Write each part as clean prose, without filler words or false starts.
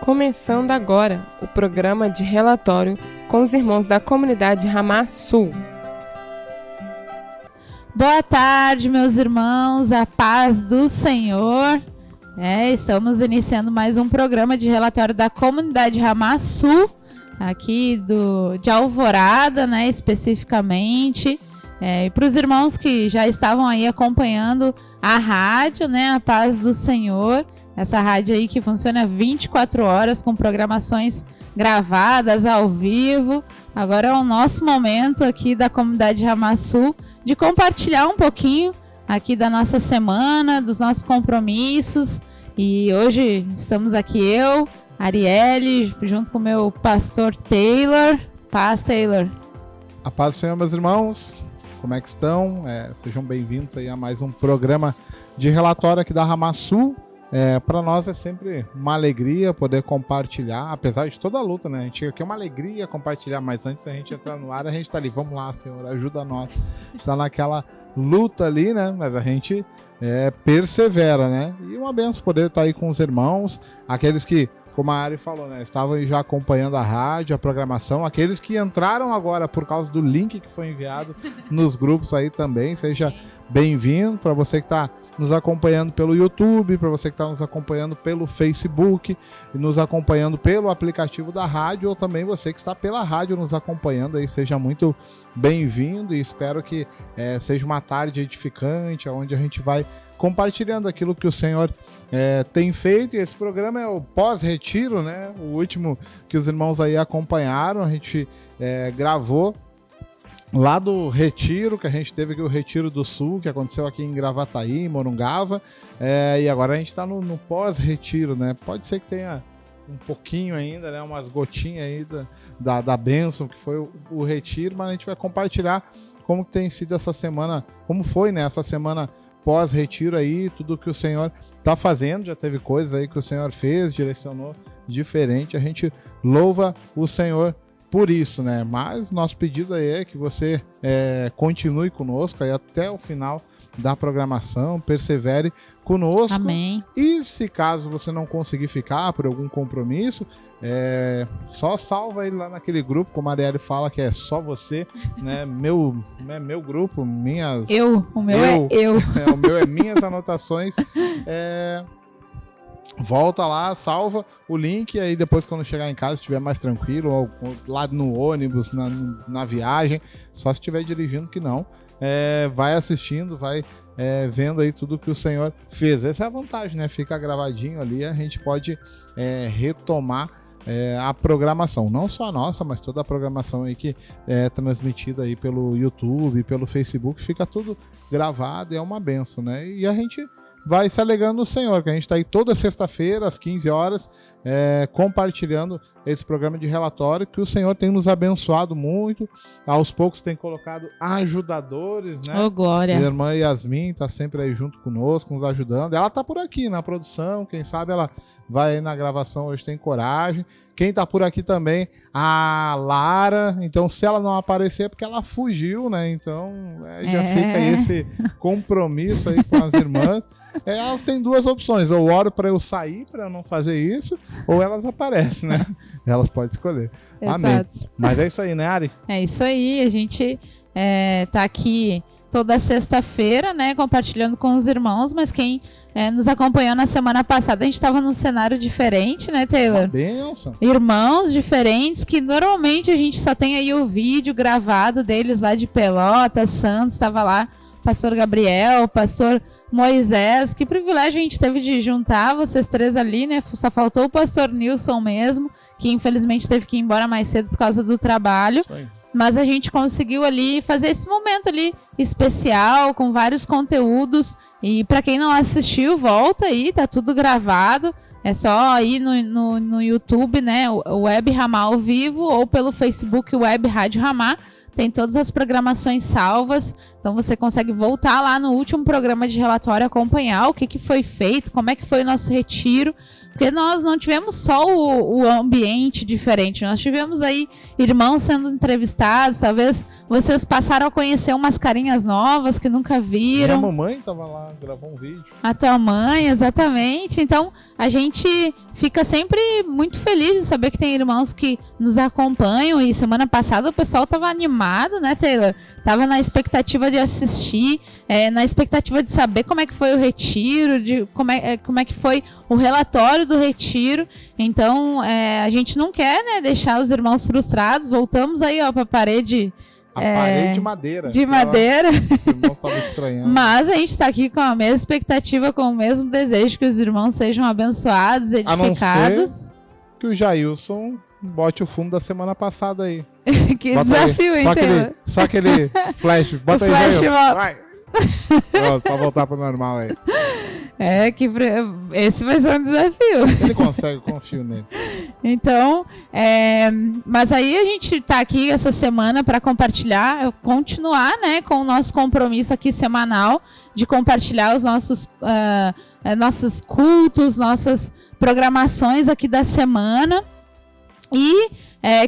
Começando agora o programa de relatório com os irmãos da comunidade Ramá Sul. Boa tarde, meus irmãos, a paz do Senhor. Estamos iniciando mais um programa de relatório da comunidade Ramá Sul, aqui de Alvorada, especificamente. E para os irmãos que já estavam aí acompanhando a rádio, a paz do Senhor, essa rádio aí que funciona 24 horas com programações gravadas ao vivo. Agora é o nosso momento aqui da comunidade Ramá Sul de compartilhar um pouquinho aqui da nossa semana, dos nossos compromissos. E hoje estamos aqui eu, Arielle, junto com o meu pastor Taylor. Paz, Taylor. A paz do Senhor, meus irmãos. Como é que estão? Sejam bem-vindos aí a mais um programa de relatório aqui da Ramá Sul. Para nós é sempre uma alegria poder compartilhar, apesar de toda a luta, A gente aqui é uma alegria compartilhar, mas antes da gente entrar no ar, a gente tá ali, vamos lá, Senhor, ajuda nós. A gente tá naquela luta ali, Mas a gente persevera, E uma benção poder estar aí com os irmãos, aqueles que, como a Ari falou, estavam já acompanhando a rádio, a programação, aqueles que entraram agora por causa do link que foi enviado nos grupos aí também, seja bem-vindo. Para você que está nos acompanhando pelo YouTube, para você que está nos acompanhando pelo Facebook, e nos acompanhando pelo aplicativo da rádio, ou também você que está pela rádio nos acompanhando aí, seja muito bem-vindo, e espero que seja uma tarde edificante, onde a gente vai compartilhando aquilo que o Senhor tem feito. E esse programa é o pós-retiro, O último que os irmãos aí acompanharam, a gente gravou lá do retiro, que a gente teve aqui, o Retiro do Sul, que aconteceu aqui em Gravataí, Morungava, e agora a gente está no pós-retiro, Pode ser que tenha um pouquinho ainda, umas gotinhas aí da bênção que foi o retiro, mas a gente vai compartilhar como que tem sido essa semana, como foi, essa semana pós-retiro aí, tudo que o Senhor está fazendo. Já teve coisas aí que o Senhor fez, direcionou diferente, a gente louva o Senhor por isso, Mas nosso pedido aí é que você continue conosco aí até o final da programação, persevere conosco. Amém. E se caso você não conseguir ficar por algum compromisso, só salva ele lá naquele grupo, como a Arielle fala, que é só você, meu grupo, minhas... O meu é eu. O meu é minhas anotações. Volta lá, salva o link, e aí depois quando chegar em casa, estiver mais tranquilo, ou lá no ônibus, na viagem, só se estiver dirigindo que não, vai assistindo, vai vendo aí tudo que o Senhor fez. Essa é a vantagem, Fica gravadinho ali, a gente pode retomar a programação, não só a nossa, mas toda a programação aí que é transmitida aí pelo YouTube, pelo Facebook, fica tudo gravado, é uma benção, E a gente vai se alegrando no Senhor, que a gente está aí toda sexta-feira, às 15 horas, compartilhando esse programa de relatório, que o Senhor tem nos abençoado muito. Aos poucos tem colocado ajudadores, Oh, glória! A irmã Yasmin está sempre aí junto conosco, nos ajudando. Ela está por aqui na produção, quem sabe ela vai aí na gravação hoje, tem coragem. Quem está por aqui também, a Lara. Então, se ela não aparecer, é porque ela fugiu, Então, já fica aí esse compromisso aí com as irmãs. Elas têm duas opções: ou oro para eu sair, para eu não fazer isso, ou elas aparecem, Elas podem escolher. Exato. Amém. Mas é isso aí, Ari? É isso aí, a gente tá aqui toda sexta-feira, compartilhando com os irmãos, mas quem nos acompanhou na semana passada, a gente estava num cenário diferente, Taylor? Uma benção. Irmãos diferentes, que normalmente a gente só tem aí o vídeo gravado deles lá de Pelotas, Santos, estava lá pastor Gabriel, pastor Moisés. Que privilégio a gente teve de juntar vocês três ali, Só faltou o pastor Nilson mesmo, que infelizmente teve que ir embora mais cedo por causa do trabalho. Isso aí. Mas a gente conseguiu ali fazer esse momento ali especial, com vários conteúdos. E para quem não assistiu, volta aí, tá tudo gravado. É só ir no YouTube, o Web Ramá ao vivo, ou pelo Facebook Web Rádio Ramá. Tem todas as programações salvas. Então você consegue voltar lá no último programa de relatório, acompanhar o que foi feito, como é que foi o nosso retiro, porque nós não tivemos só o ambiente diferente, nós tivemos aí irmãos sendo entrevistados, talvez vocês passaram a conhecer umas carinhas novas que nunca viram. Minha mamãe estava lá, gravou um vídeo. A tua mãe, exatamente. Então, a gente fica sempre muito feliz de saber que tem irmãos que nos acompanham, e semana passada o pessoal estava animado, né, Taylor? Tava na expectativa de assistir, na expectativa de saber como é que foi o retiro, de como é que foi o relatório do retiro. Então, a gente não quer, né, deixar os irmãos frustrados. Voltamos aí, ó, para a parede. Parede de madeira. De madeira. Os irmãos estavam estranhando. Mas a gente está aqui com a mesma expectativa, com o mesmo desejo que os irmãos sejam abençoados, edificados. A não ser que o Jailson bote o fundo da semana passada aí. Que bota desafio, aí. hein, Taylor? Só aquele flash. Bota o aí, flash Jailson. Vai. Pra voltar pro normal aí. Esse vai ser um desafio. Ele consegue, confio nele. Então, mas aí a gente tá aqui essa semana para compartilhar, continuar, né, com o nosso compromisso aqui semanal de compartilhar os nossos cultos, nossas programações aqui da semana. E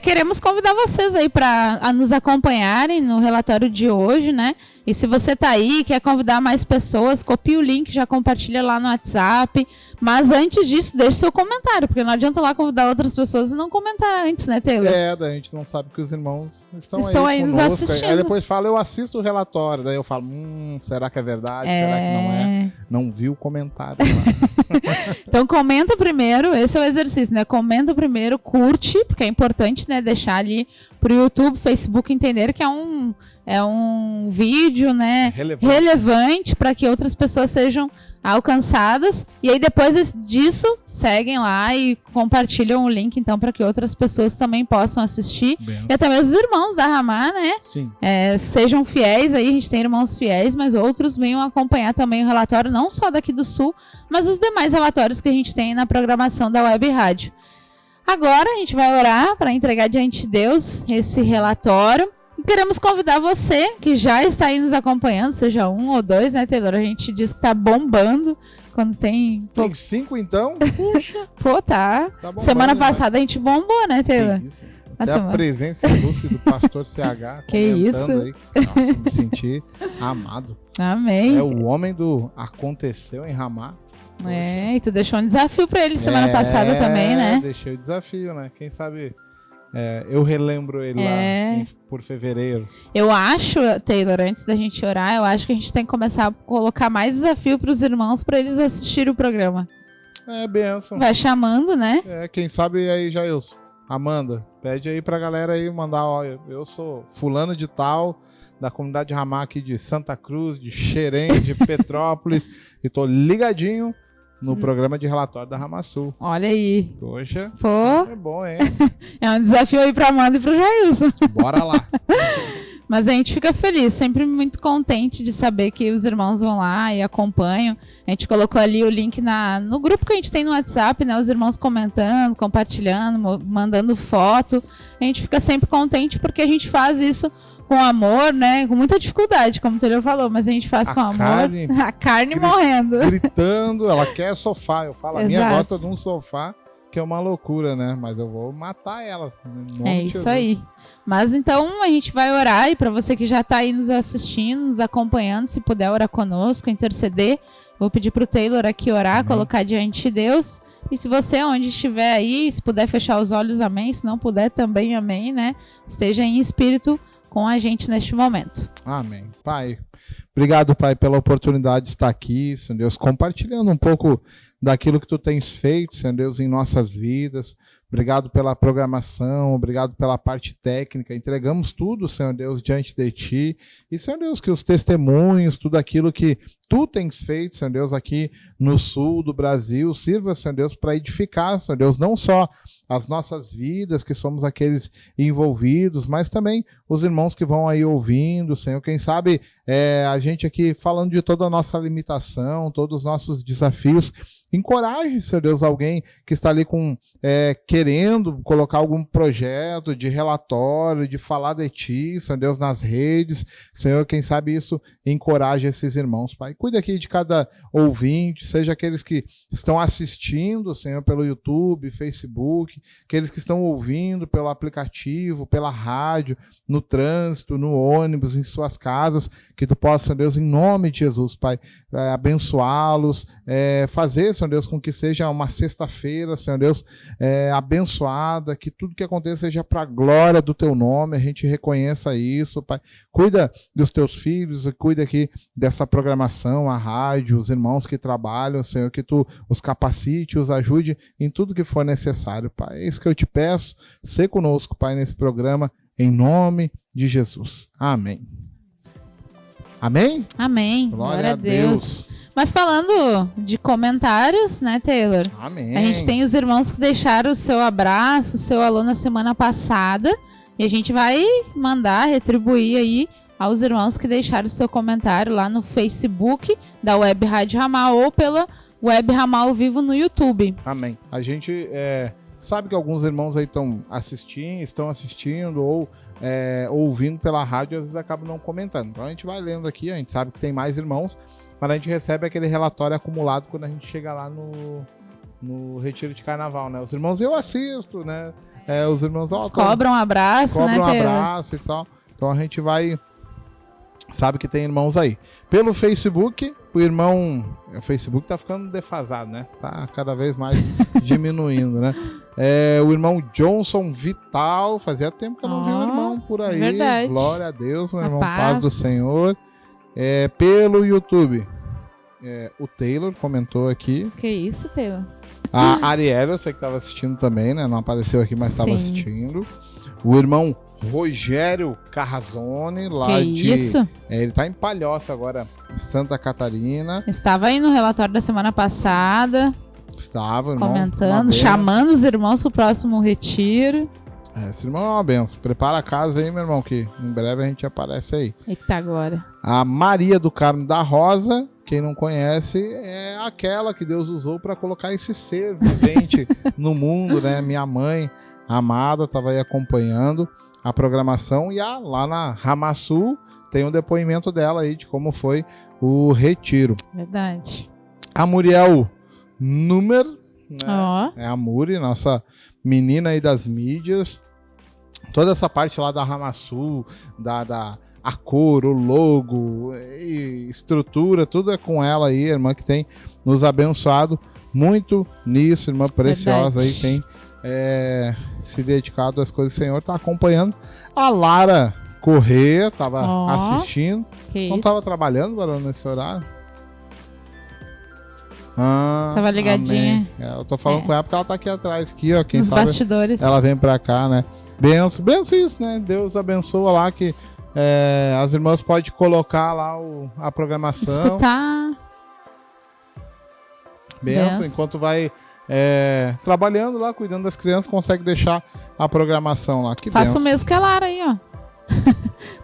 queremos convidar vocês aí para nos acompanharem no relatório de hoje, né? E se você tá aí, quer convidar mais pessoas, copia o link, já compartilha lá no WhatsApp. Mas antes disso, deixe seu comentário, porque não adianta lá convidar outras pessoas e não comentar antes, né, Taylor? Daí a gente não sabe que os irmãos estão aí conosco, nos assistindo. Aí depois fala, eu assisto o relatório. Daí eu falo, será que é verdade? Será que não é? Não vi o comentário lá. Então comenta primeiro, esse é o exercício, né? Comenta primeiro, curte, porque é importante, né, deixar ali pro YouTube, Facebook entender que é um vídeo, né, relevante para que outras pessoas sejam alcançadas. E aí depois disso, seguem lá e compartilham o link, então, para que outras pessoas também possam assistir. E até mesmo os irmãos da Ramá, né? Sim. Sejam fiéis aí, a gente tem irmãos fiéis, mas outros venham acompanhar também o relatório, não só daqui do Sul, mas os demais relatórios que a gente tem na programação da Web Rádio. Agora a gente vai orar para entregar diante de Deus esse relatório. E queremos convidar você que já está aí nos acompanhando, seja um ou dois, né, Taylor? A gente diz que tá bombando quando tem... Tem 5 então? Puxa! Pô, tá. Bombando, semana passada a gente bombou, né, Taylor? Que isso. Até a presença ilustre do pastor CH. Que isso? Aí. Nossa, me senti amado. Amém. É o homem do aconteceu em Ramá. E tu deixou um desafio pra ele semana passada também, né? Deixei o desafio, né? Quem sabe eu relembro ele lá por fevereiro. Eu acho, Taylor, antes da gente orar, eu acho que a gente tem que começar a colocar mais desafio pros irmãos pra eles assistirem o programa. Benção. Vai chamando, né? Quem sabe aí, Jailson. Amanda, pede aí pra galera aí mandar, eu sou fulano de tal, da comunidade Ramá aqui de Santa Cruz, de Xerém, de Petrópolis, e tô ligadinho no programa de relatório da Ramá Sul. Olha aí. Poxa, Pô. É bom, hein? É um desafio aí pra Amanda e pro Jailson. Bora lá. Mas a gente fica feliz, sempre muito contente de saber que os irmãos vão lá e acompanham. A gente colocou ali o link no grupo que a gente tem no WhatsApp, né? Os irmãos comentando, compartilhando, mandando foto. A gente fica sempre contente porque a gente faz isso com amor, né? Com muita dificuldade, como o Taylor falou, mas a gente faz com amor. A carne morrendo. Gritando, ela quer sofá. Eu falo, a minha Exato. gosta de um sofá, que é uma loucura, né? Mas eu vou matar ela. É isso aí. Mas então a gente vai orar, e para você que já está aí nos assistindo, nos acompanhando, se puder orar conosco, interceder, vou pedir para o Taylor aqui orar, colocar diante de Deus. E se você, onde estiver aí, se puder fechar os olhos, amém. Se não puder, também amém, né? Esteja em espírito com a gente neste momento. Amém. Pai, obrigado, Pai, pela oportunidade de estar aqui, Senhor Deus, compartilhando um pouco daquilo que Tu tens feito, Senhor Deus, em nossas vidas. Obrigado pela programação, obrigado pela parte técnica. Entregamos tudo, Senhor Deus, diante de Ti. E, Senhor Deus, que os testemunhos, tudo aquilo que Tu tens feito, Senhor Deus, aqui no sul do Brasil, sirva, Senhor Deus, para edificar, Senhor Deus, não só as nossas vidas, que somos aqueles envolvidos, mas também os irmãos que vão aí ouvindo, Senhor. Quem sabe a gente aqui falando de toda a nossa limitação, todos os nossos desafios. Encoraje, Senhor Deus, alguém que está ali com querendo colocar algum projeto de relatório, de falar de ti, Senhor Deus, nas redes. Senhor, quem sabe isso encoraja esses irmãos, Pai. Cuida aqui de cada ouvinte, seja aqueles que estão assistindo, Senhor, pelo YouTube, Facebook, aqueles que estão ouvindo pelo aplicativo, pela rádio, no trânsito, no ônibus, em suas casas, que tu possa, Senhor Deus, em nome de Jesus, Pai, abençoá-los, fazer, Senhor Deus, com que seja uma sexta-feira, Senhor Deus, abençoada, que tudo que aconteça seja para a glória do teu nome, a gente reconheça isso, Pai. Cuida dos teus filhos, cuida aqui dessa programação, a rádio, os irmãos que trabalham, Senhor, que tu os capacite, os ajude em tudo que for necessário, Pai. É isso que eu te peço, sê conosco, Pai, nesse programa, em nome de Jesus. Amém. Amém? Amém. Glória a Deus. Mas falando de comentários, né, Taylor? Amém. A gente tem os irmãos que deixaram o seu abraço, o seu alô na semana passada. E a gente vai mandar, retribuir aí aos irmãos que deixaram o seu comentário lá no Facebook da Web Rádio Ramá ou pela Web Ramá ao vivo no YouTube. Amém. A gente sabe que alguns irmãos aí estão assistindo ou ouvindo pela rádio, às vezes acabam não comentando. Então a gente vai lendo aqui, a gente sabe que tem mais irmãos, mas a gente recebe aquele relatório acumulado quando a gente chega lá no retiro de carnaval, né? Os irmãos, eu assisto, né? Os irmãos cobram um abraço, né? Cobram um abraço e tal. Então a gente vai... Sabe que tem irmãos aí. Pelo Facebook, o Facebook tá ficando defasado, né? Tá cada vez mais diminuindo, né? O irmão Johnson Vital, fazia tempo que eu não vi um irmão por aí. Verdade. Glória a Deus, meu irmão, paz do Senhor. Pelo YouTube, o Taylor comentou aqui. Que isso, Taylor? A Ariela, eu sei que estava assistindo também, né? Não apareceu aqui, mas estava assistindo. O irmão Rogério Carrazone, lá isso? Ele tá em Palhoça agora, Santa Catarina. Estava aí no relatório da semana passada. Estava, irmão. Comentando, chamando os irmãos pro próximo retiro. Esse irmão é uma benção. Prepara a casa aí, meu irmão, que em breve a gente aparece aí. Eita glória. A Maria do Carmo da Rosa, quem não conhece, é aquela que Deus usou para colocar esse ser vivente no mundo, né? Minha mãe amada estava aí acompanhando a programação e lá na Ramassul tem um depoimento dela aí de como foi o retiro. Verdade. A Muriel Númer, né? Oh. É a Muri, nossa menina aí das mídias. Toda essa parte lá da Ramassul, a cor, o logo, estrutura, tudo é com ela aí, a irmã que tem nos abençoado muito nisso, irmã preciosa. Verdade. Aí tem se dedicado às coisas do Senhor, tá acompanhando. A Lara Corrêa tava assistindo. Não tava trabalhando, Barão, nesse horário? Tava ligadinha. Eu tô falando com ela porque ela tá aqui atrás, aqui, ó. Quem nos sabe bastidores. Ela vem pra cá, né? Benção isso, né? Deus abençoa lá que as irmãs podem colocar lá a programação. Escutar. Benção, enquanto vai trabalhando lá, cuidando das crianças, consegue deixar a programação lá. Que faça o mesmo que a Lara aí, ó.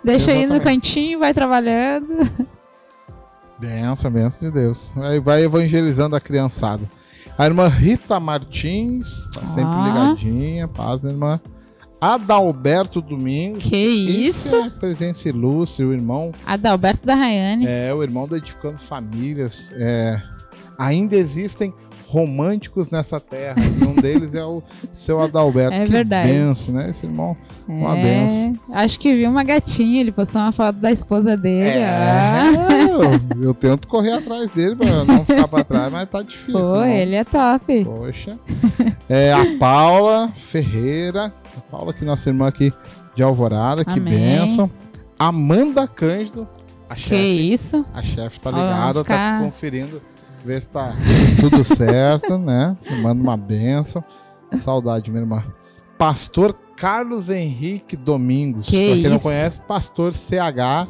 Deixa aí no cantinho, vai trabalhando. Benção de Deus. Aí vai evangelizando a criançada. A irmã Rita Martins, tá sempre ligadinha. Paz, minha irmã. Adalberto Domingos. Que isso? É presença ilustre, o irmão. Adalberto da Rayane. O irmão da Edificando Famílias. Ainda existem românticos nessa terra. E um deles é o seu Adalberto. É que verdade. benção, né? Esse irmão, uma benção. Acho que viu uma gatinha, ele postou uma foto da esposa dele. Eu tento correr atrás dele pra não ficar pra trás, mas tá difícil. Pô, ele é top. Poxa. A Paula Ferreira. A Paula, que nossa irmã aqui de Alvorada. Amém. Que benção. Amanda Cândido. A chefe. Que isso? A chefe tá ligada, tá conferindo. Ver se tá tudo certo, né? Manda uma benção. Saudade, minha irmã. Pastor Carlos Henrique Domingos. Pra quem não conhece, Pastor CH.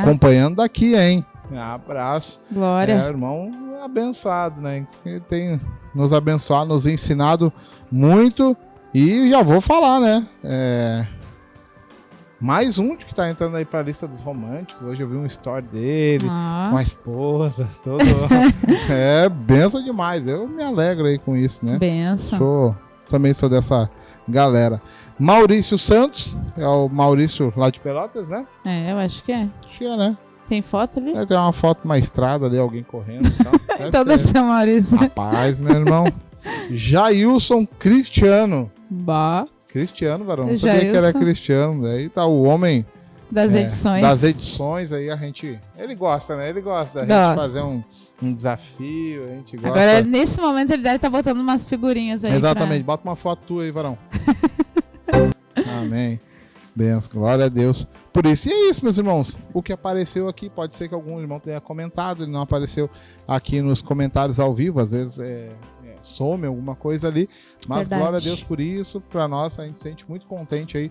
Acompanhando daqui, hein? Abraço. Glória. Irmão abençoado, né? Ele tem nos abençoado, nos ensinado muito. E já vou falar, né? Mais um que tá entrando aí pra lista dos românticos. Hoje eu vi um story dele com a esposa. Benção demais. Eu me alegro aí com isso, né? Benção. também sou dessa galera. Maurício Santos, é o Maurício lá de Pelotas, né? Eu acho que é. Acho que é, né? Tem foto ali? Tem uma foto na estrada ali, alguém correndo e tal. Então deve ser o Maurício. Rapaz, meu irmão. Jailson Cristiano. Bah. Cristiano, varão. Não sabia que era Cristiano. Daí tá o homem das edições. Das edições aí a gente... Ele gosta, né? Ele gosta da gente fazer um desafio. A gente gosta. Agora, nesse momento, ele deve estar botando umas figurinhas aí. Exatamente. Bota uma foto tua aí, varão. Amém. Benção, glória a Deus. Por isso, e é isso, meus irmãos. O que apareceu aqui, pode ser que algum irmão tenha comentado, ele não apareceu aqui nos comentários ao vivo, às vezes some alguma coisa ali, mas verdade. Glória a Deus por isso. Para nós, a gente se sente muito contente aí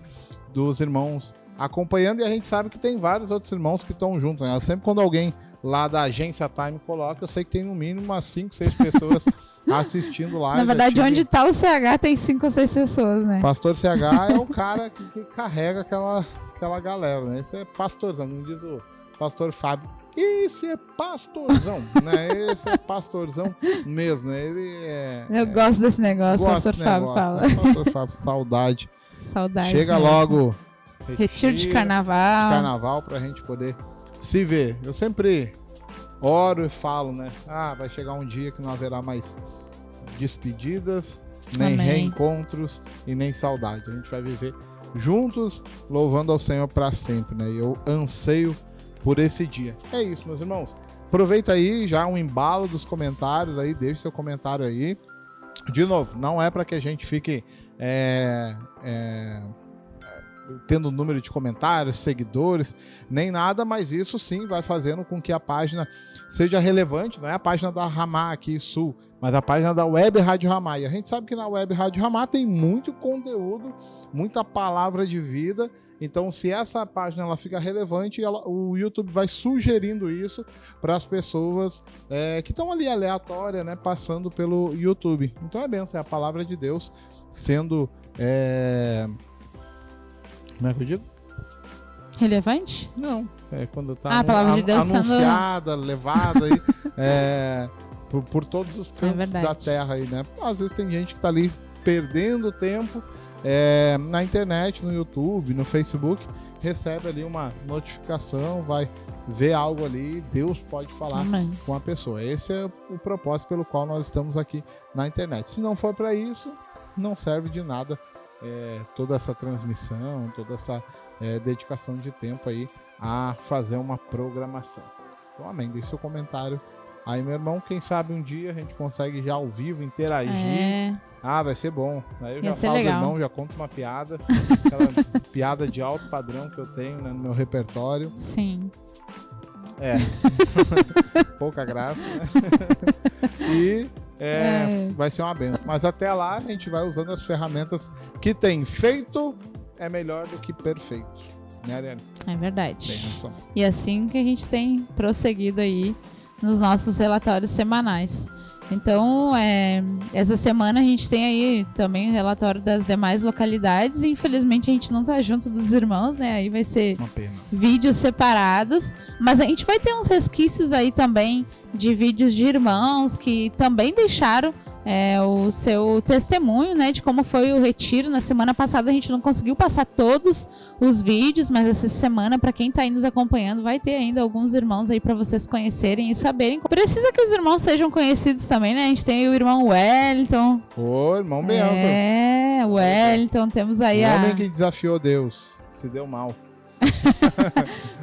dos irmãos acompanhando, e a gente sabe que tem vários outros irmãos que estão juntos, né? Sempre quando alguém lá da agência Time coloca, eu sei que tem no mínimo umas 5, 6 pessoas assistindo lá. Na verdade, onde tá o CH tem 5 ou 6 pessoas, né? Pastor CH é o cara que carrega aquela galera, né? Esse é pastorzão, como diz o pastor Fábio. Esse é pastorzão, né? Esse é pastorzão mesmo, né? Eu gosto desse negócio, pastor Fábio fala. Né? Pastor Fábio, saudade. Saudade. Chega mesmo. Logo. Retiro de carnaval. Carnaval pra gente poder se ver. Eu sempre oro e falo, né? Vai chegar um dia que não haverá mais despedidas, nem Amém. Reencontros e nem saudade. A gente vai viver juntos, louvando ao Senhor para sempre, né? E eu anseio por esse dia. É isso, meus irmãos. Aproveita aí já um embalo dos comentários aí, deixe seu comentário aí. De novo, não é para que a gente fique tendo número de comentários, seguidores, nem nada, mas isso sim vai fazendo com que a página seja relevante. Não é a página da Ramá aqui Sul, mas a página da Web Rádio Ramá. E a gente sabe que na Web Rádio Ramá tem muito conteúdo, muita palavra de vida. Então, se essa página ela fica relevante, o YouTube vai sugerindo isso para as pessoas que estão ali aleatória, né, passando pelo YouTube. Então é benção, é a palavra de Deus sendo... Como é que eu digo? Relevante? Não. É quando está a palavra de Deus anunciada, levada aí, por todos os cantos da terra aí, né? Às vezes tem gente que está ali perdendo tempo na internet, no YouTube, no Facebook, recebe ali uma notificação, vai ver algo ali, Deus pode falar Amém. Com a pessoa. Esse é o propósito pelo qual nós estamos aqui na internet. Se não for para isso, não serve de nada toda essa transmissão, toda essa dedicação de tempo aí a fazer uma programação. Então, amém. Deixe seu comentário aí, meu irmão. Quem sabe um dia a gente consegue já ao vivo interagir. Vai ser bom. Aí eu já falo do irmão, já conto uma piada. Aquela piada de alto padrão que eu tenho, né, no meu repertório. Sim. Pouca graça, né? E vai ser uma benção. Mas até lá a gente vai usando as ferramentas que tem feito é melhor do que perfeito. Né, Ariane? É verdade. E assim que a gente tem prosseguido aí nos nossos relatórios semanais. Então, essa semana a gente tem aí também o relatório das demais localidades. Infelizmente a gente não tá junto dos irmãos, né? Aí vai ser vídeos separados. Mas a gente vai ter uns resquícios aí também de vídeos de irmãos que também deixaram o seu testemunho, né, de como foi o retiro. Na semana passada a gente não conseguiu passar todos os vídeos, mas essa semana, para quem está aí nos acompanhando, vai ter ainda alguns irmãos aí para vocês conhecerem e saberem. Precisa que os irmãos sejam conhecidos também, né? A gente tem o irmão Wellington. Irmão benção. O Wellington, temos aí o homem que desafiou Deus, se deu mal.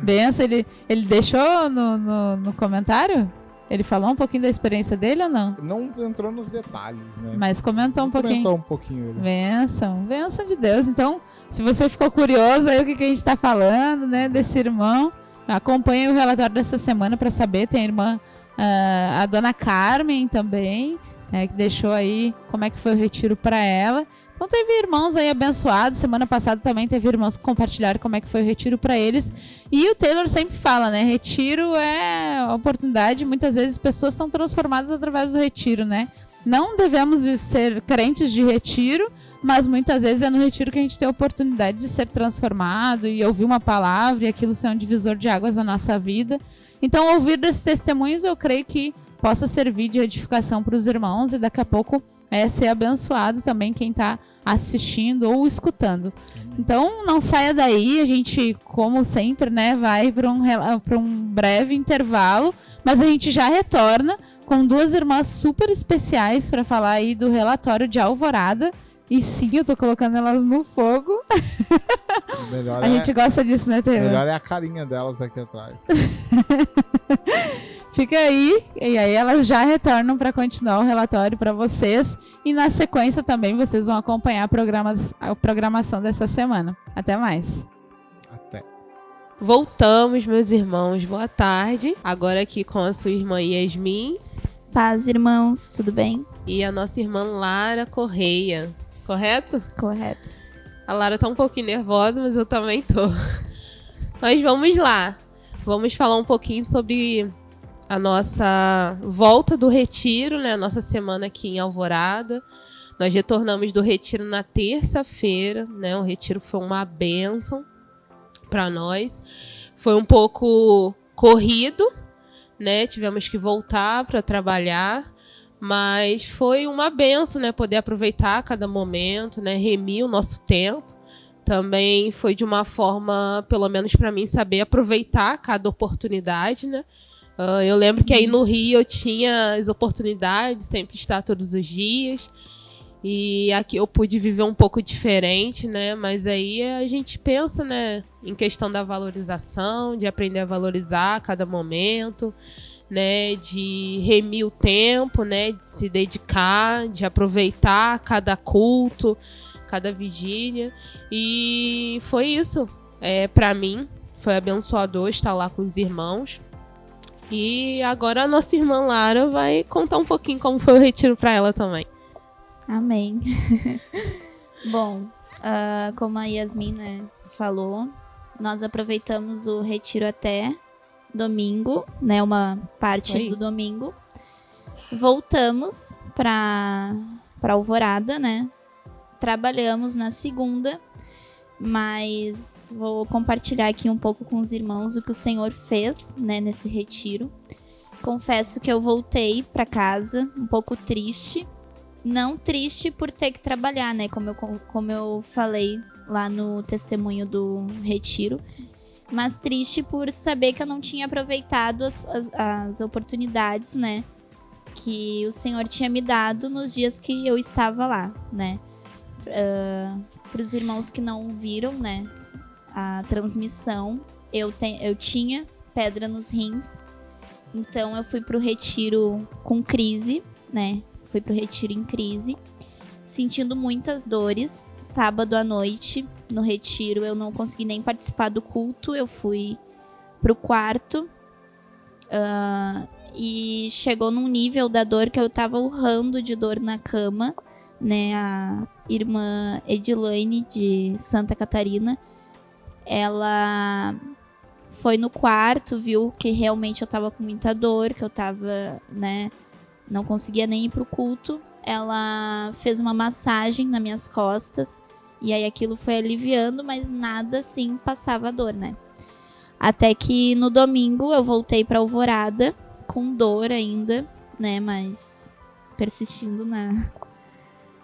Benção, ele deixou no comentário? Ele falou um pouquinho da experiência dele ou não? Não entrou nos detalhes, né? Mas comentou um pouquinho. Comentou um pouquinho. Bênção de Deus. Então, se você ficou curioso aí o que a gente está falando, né, desse irmão, acompanhe o relatório dessa semana para saber. Tem a irmã, a dona Carmen também, que deixou aí como é que foi o retiro para ela. Então teve irmãos aí abençoados. Semana passada também teve irmãos que compartilharam como é que foi o retiro para eles. E o Taylor sempre fala, né? Retiro é oportunidade. Muitas vezes pessoas são transformadas através do retiro, né? Não devemos ser crentes de retiro, mas muitas vezes é no retiro que a gente tem a oportunidade de ser transformado e ouvir uma palavra e aquilo ser um divisor de águas na nossa vida. Então, ouvir desses testemunhos, eu creio que possa servir de edificação para os irmãos e daqui a pouco ser abençoado também quem está assistindo ou escutando. Então, não saia daí, a gente, como sempre, né, vai para um breve intervalo, mas a gente já retorna com 2 irmãs super especiais para falar aí do relatório de Alvorada. E sim, eu tô colocando elas no fogo. A gente gosta disso, né, Taylor? Melhor é a carinha delas aqui atrás. Fica aí, e aí elas já retornam para continuar o relatório para vocês. E na sequência também vocês vão acompanhar a programação dessa semana. Até mais. Até. Voltamos, meus irmãos. Boa tarde. Agora aqui com a sua irmã Yasmin. Paz, irmãos. Tudo bem? E a nossa irmã Lara Correia. Correto? Correto. A Lara tá um pouquinho nervosa, mas eu também tô. Mas vamos lá. Vamos falar um pouquinho sobre a nossa volta do retiro, né? A nossa semana aqui em Alvorada. Nós retornamos do retiro na terça-feira, né? O retiro foi uma bênção para nós. Foi um pouco corrido, né? Tivemos que voltar para trabalhar, mas foi uma bênção, né? Poder aproveitar cada momento, né? Remir o nosso tempo. Também foi de uma forma, pelo menos para mim, saber aproveitar cada oportunidade, né? Eu lembro que aí no Rio eu tinha as oportunidades, sempre estar todos os dias. E aqui eu pude viver um pouco diferente, né? Mas aí a gente pensa, né, em questão da valorização, de aprender a valorizar cada momento, né? De remir o tempo, né? De se dedicar, de aproveitar cada culto, cada vigília. E foi isso. Para mim, foi abençoador estar lá com os irmãos. E agora a nossa irmã Lara vai contar um pouquinho como foi o retiro para ela também. Amém. Bom, como a Yasmin, né, falou, nós aproveitamos o retiro até domingo, né, uma parte do domingo. Voltamos para Alvorada, né? Trabalhamos na segunda, mas vou compartilhar aqui um pouco com os irmãos o que o Senhor fez, né, nesse retiro. Confesso que eu voltei para casa um pouco triste. Não triste por ter que trabalhar, né? Como eu falei lá no testemunho do retiro. Mas triste por saber que eu não tinha aproveitado as oportunidades, né? Que o Senhor tinha me dado nos dias que eu estava lá, né? Para os irmãos que não viram, né? A transmissão, eu tinha pedra nos rins. Então eu fui pro retiro com crise, né? Fui pro retiro em crise, sentindo muitas dores. Sábado à noite, no retiro, eu não consegui nem participar do culto. Eu fui pro quarto e chegou num nível da dor que eu tava urrando de dor na cama, né? A irmã Edilane de Santa Catarina, ela foi no quarto, viu que realmente eu tava com muita dor, que eu tava, né? Não conseguia nem ir pro culto. Ela fez uma massagem nas minhas costas. E aí aquilo foi aliviando, mas nada assim passava a dor, né? Até que no domingo eu voltei pra Alvorada, com dor ainda, né? Mas persistindo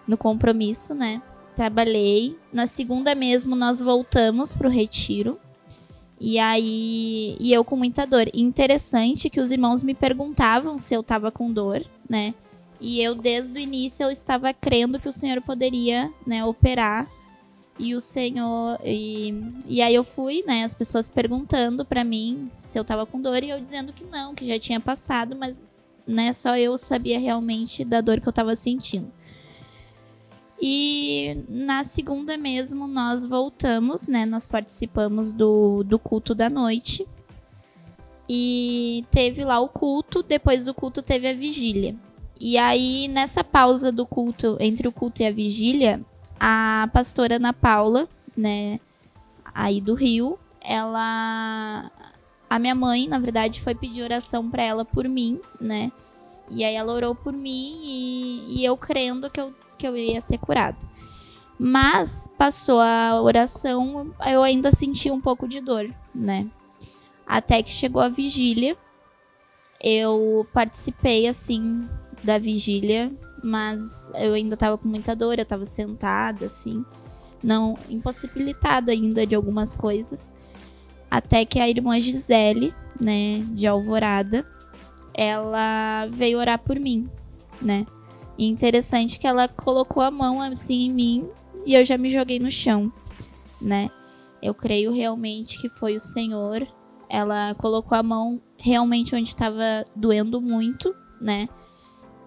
no compromisso, né? Trabalhei. Na segunda mesmo nós voltamos pro retiro. E aí, eu com muita dor. Interessante que os irmãos me perguntavam se eu tava com dor, né? E eu, desde o início, eu estava crendo que o Senhor poderia, né, operar. E o Senhor... E aí eu fui, né, as pessoas perguntando pra mim se eu tava com dor. E eu dizendo que não, que já tinha passado. Mas, né, só eu sabia realmente da dor que eu tava sentindo. E na segunda mesmo nós voltamos, né? Nós participamos do culto da noite. E teve lá o culto, depois do culto teve a vigília. E aí, nessa pausa do culto, entre o culto e a vigília, a pastora Ana Paula, né, aí do Rio, a minha mãe, na verdade, foi pedir oração pra ela por mim, né? E aí ela orou por mim e eu crendo que eu ia ser curada. Mas passou a oração, eu ainda senti um pouco de dor, né? Até que chegou a vigília. eu participei, assim, da vigília, mas eu ainda tava com muita dor, eu tava sentada, assim, não impossibilitada ainda de algumas coisas. Até que a irmã Gisele, né, de Alvorada, ela veio orar por mim, né? E interessante que ela colocou a mão assim em mim e eu já me joguei no chão, né? Eu creio realmente que foi o Senhor. Ela colocou a mão realmente onde estava doendo muito, né?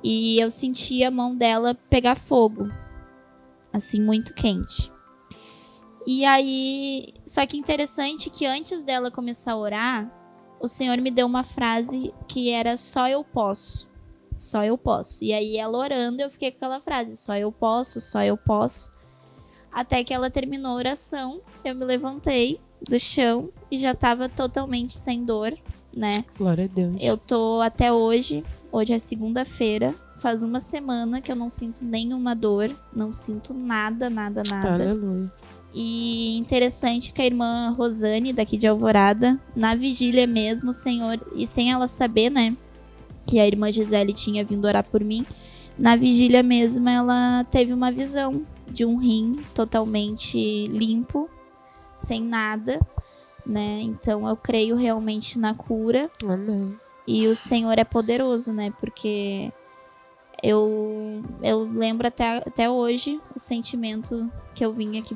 E eu senti a mão dela pegar fogo, assim, muito quente. E aí, só que interessante que antes dela começar a orar, o Senhor me deu uma frase que era só eu posso. Só eu posso. E aí ela orando, eu fiquei com aquela frase, só eu posso, só eu posso. Até que ela terminou a oração, eu me levantei do chão e já tava totalmente sem dor, né? Glória a Deus. Eu tô até hoje é segunda-feira, faz uma semana que eu não sinto nenhuma dor, não sinto nada. Aleluia. E interessante que a irmã Rosane, daqui de Alvorada, na vigília mesmo, o Senhor, e sem ela saber, né, que a irmã Gisele tinha vindo orar por mim, na vigília mesmo ela teve uma visão de um rim totalmente limpo, sem nada, né, então eu creio realmente na cura. Amém. E o Senhor é poderoso, né, porque eu lembro até hoje o sentimento que eu vim aqui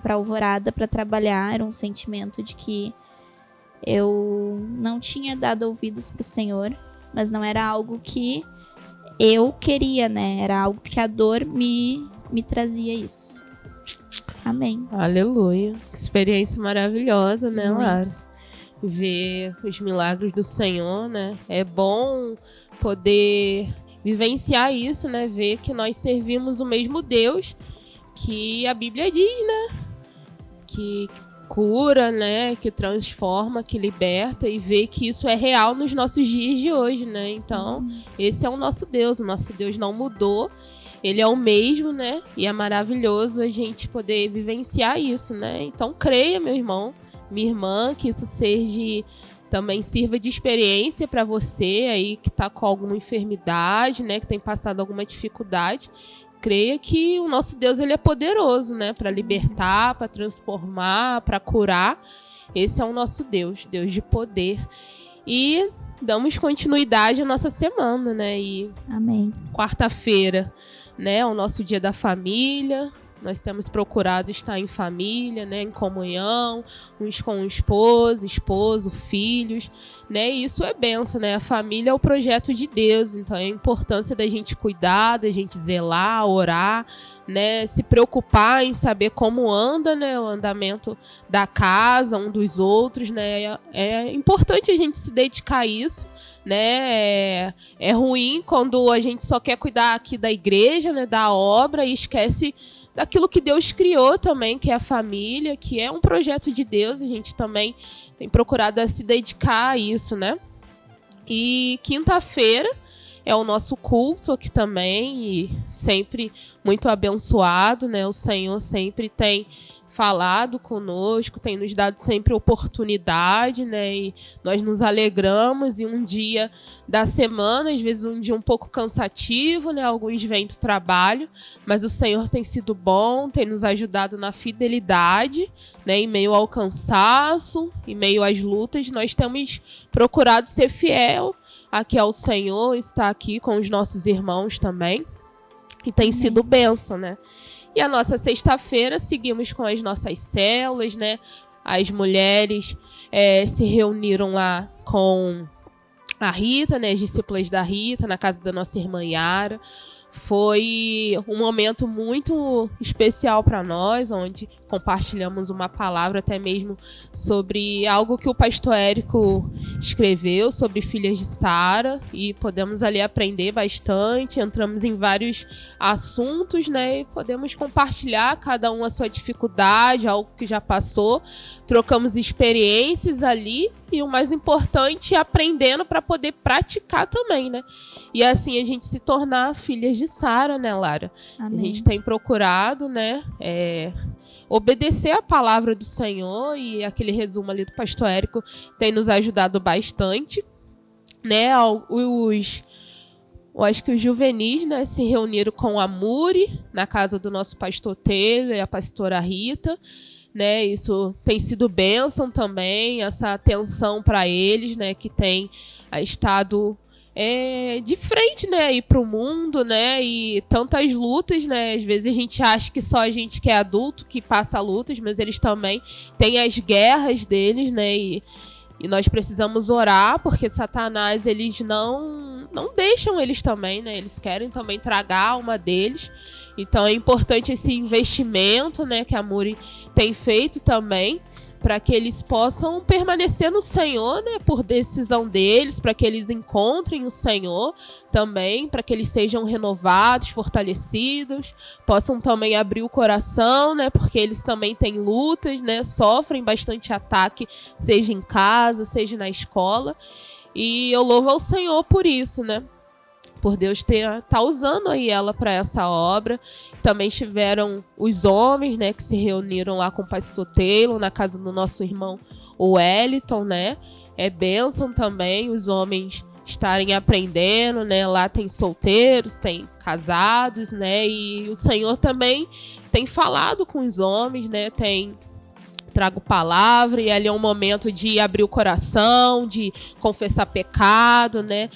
pra Alvorada pra trabalhar. Era um sentimento de que eu não tinha dado ouvidos pro Senhor, mas não era algo que eu queria, né? Era algo que a dor me trazia isso. Amém. Aleluia. Que experiência maravilhosa, né, Muito. Lara? Ver os milagres do Senhor, né? É bom poder vivenciar isso, né? Ver que nós servimos o mesmo Deus que a Bíblia diz, né? Que cura, né? Que transforma, que liberta, e ver que isso é real nos nossos dias de hoje, né? Então, esse é o nosso Deus não mudou. Ele é o mesmo, né? E é maravilhoso a gente poder vivenciar isso, né? Então, creia, meu irmão, minha irmã, que isso também sirva de experiência para você aí que está com alguma enfermidade, né, que tem passado alguma dificuldade. Creia que o nosso Deus, ele é poderoso, né, para libertar, para transformar, para curar. Esse é o nosso Deus, Deus de poder. E damos continuidade à nossa semana, né? E Amém. quarta-feira, né, é o nosso dia da família. Nós temos procurado estar em família, né, em comunhão, uns com o esposo, filhos, né, e isso é bênção, né, a família é o projeto de Deus, então é a importância da gente cuidar, da gente zelar, orar, né, se preocupar em saber como anda, né, o andamento da casa, um dos outros, né, é importante a gente se dedicar a isso, né, é ruim quando a gente só quer cuidar aqui da igreja, né, da obra, e esquece daquilo que Deus criou também, que é a família, que é um projeto de Deus. A gente também tem procurado a se dedicar a isso, né? E quinta-feira é o nosso culto aqui também, e sempre muito abençoado, né? O Senhor sempre tem falado conosco, tem nos dado sempre oportunidade, né? E nós nos alegramos, e um dia da semana, às vezes um dia um pouco cansativo, né? Alguns vêm do trabalho, mas o Senhor tem sido bom, tem nos ajudado na fidelidade, né? Em meio ao cansaço, em meio às lutas, nós temos procurado ser fiel aqui ao Senhor, estar aqui com os nossos irmãos também, e tem sido bênção, né? E a nossa sexta-feira seguimos com as nossas células, né? As mulheres se reuniram lá com a Rita, né? As discípulas da Rita, na casa da nossa irmã Yara. Foi um momento muito especial para nós, onde compartilhamos uma palavra até mesmo sobre algo que o pastor Érico escreveu sobre filhas de Sara, e podemos ali aprender bastante, entramos em vários assuntos, né, e podemos compartilhar cada um a sua dificuldade, algo que já passou, trocamos experiências ali, e o mais importante, aprendendo para poder praticar também, né, e assim a gente se tornar filhas de Sara, né, Lara? Amém. A gente tem procurado, né, obedecer a palavra do Senhor, e aquele resumo ali do pastor Érico tem nos ajudado bastante. né, eu acho que os juvenis, né, se reuniram com a Muri, na casa do nosso pastor Taylor e a pastora Rita, né, isso tem sido bênção também, essa atenção para eles, né, que tem estado de frente, né, aí para o mundo, né, e tantas lutas, né, às vezes a gente acha que só a gente que é adulto que passa lutas, mas eles também têm as guerras deles, né, e nós precisamos orar, porque Satanás, eles não deixam eles também, né? Eles querem também tragar a alma deles. Então é importante esse investimento, né, que a Muri tem feito também, para que eles possam permanecer no Senhor, né, por decisão deles, para que eles encontrem o Senhor também, para que eles sejam renovados, fortalecidos, possam também abrir o coração, né, porque eles também têm lutas, né, sofrem bastante ataque, seja em casa, seja na escola, e eu louvo ao Senhor por isso, né, por Deus tá usando aí ela para essa obra. Também tiveram os homens, né, que se reuniram lá com o pastor Taylor, na casa do nosso irmão, o Wellington, né? É bênção também os homens estarem aprendendo, né? Lá tem solteiros, tem casados, né? E o Senhor também tem falado com os homens, né? Trago palavra, e ali é um momento de abrir o coração, de confessar pecado, né?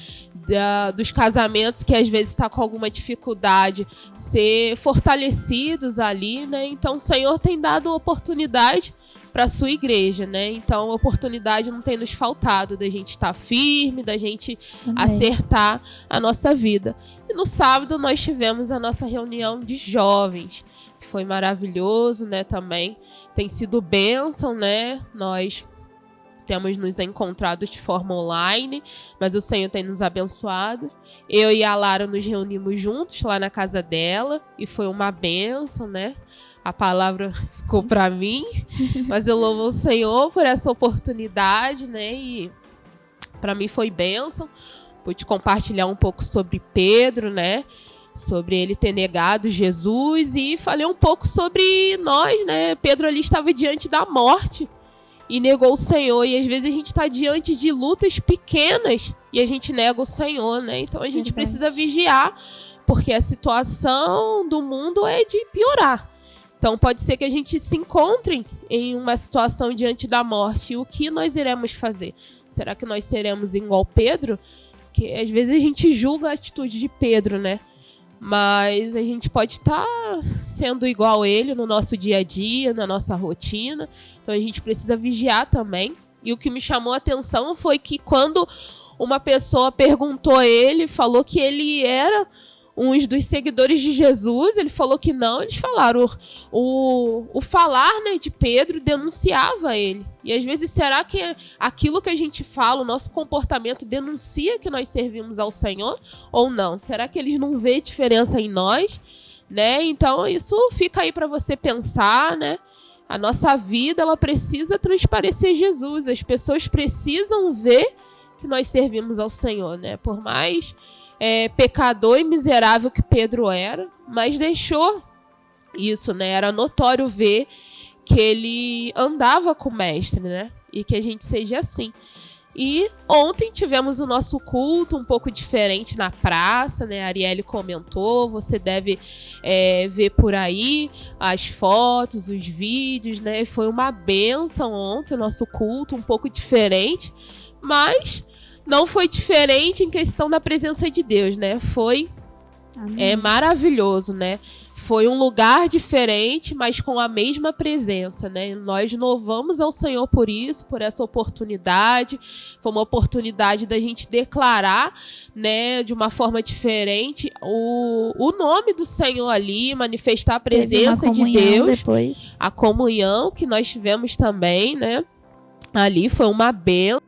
Dos casamentos que às vezes está com alguma dificuldade, ser fortalecidos ali, né? Então o Senhor tem dado oportunidade para a sua igreja, né? Então a oportunidade não tem nos faltado da gente estar firme, da gente acertar a nossa vida. E no sábado nós tivemos a nossa reunião de jovens, que foi maravilhoso, né? Também tem sido bênção, né? Nós temos nos encontrado de forma online, mas o Senhor tem nos abençoado. Eu e a Lara nos reunimos juntos lá na casa dela e foi uma bênção, né? A palavra ficou para mim, mas eu louvo o Senhor por essa oportunidade, né? E para mim foi bênção. Pude compartilhar um pouco sobre Pedro, né? Sobre ele ter negado Jesus, e falei um pouco sobre nós, né? Pedro ali estava diante da morte e negou o Senhor, e às vezes a gente está diante de lutas pequenas e a gente nega o Senhor, né? Então a gente precisa vigiar, porque a situação do mundo é de piorar. Então pode ser que a gente se encontre em uma situação diante da morte. E o que nós iremos fazer? Será que nós seremos igual Pedro? Que às vezes a gente julga a atitude de Pedro, né? Mas a gente pode estar sendo igual a ele no nosso dia a dia, na nossa rotina. Então a gente precisa vigiar também. E o que me chamou a atenção foi que quando uma pessoa perguntou a ele, falou que ele era um dos seguidores de Jesus, ele falou que não, eles falaram, o falar, né, de Pedro denunciava ele. E às vezes, será que aquilo que a gente fala, o nosso comportamento denuncia que nós servimos ao Senhor ou não? Será que eles não vêem diferença em nós, né? Então isso fica aí para você pensar, né? A nossa vida, ela precisa transparecer Jesus, as pessoas precisam ver que nós servimos ao Senhor, né? Por mais pecador e miserável que Pedro era, mas deixou isso, né? Era notório ver que ele andava com o mestre, né? E que a gente seja assim. E ontem tivemos o nosso culto um pouco diferente na praça, né? A Arielle comentou, você deve ver por aí as fotos, os vídeos, né? Foi uma bênção ontem o nosso culto, um pouco diferente, mas não foi diferente em questão da presença de Deus, né? Foi maravilhoso, né? Foi um lugar diferente, mas com a mesma presença, né? Nós louvamos ao Senhor por isso, por essa oportunidade. Foi uma oportunidade da gente declarar, né, de uma forma diferente o nome do Senhor ali, manifestar a presença de Deus. Depois. A comunhão que nós tivemos também, né? Ali foi uma bênção.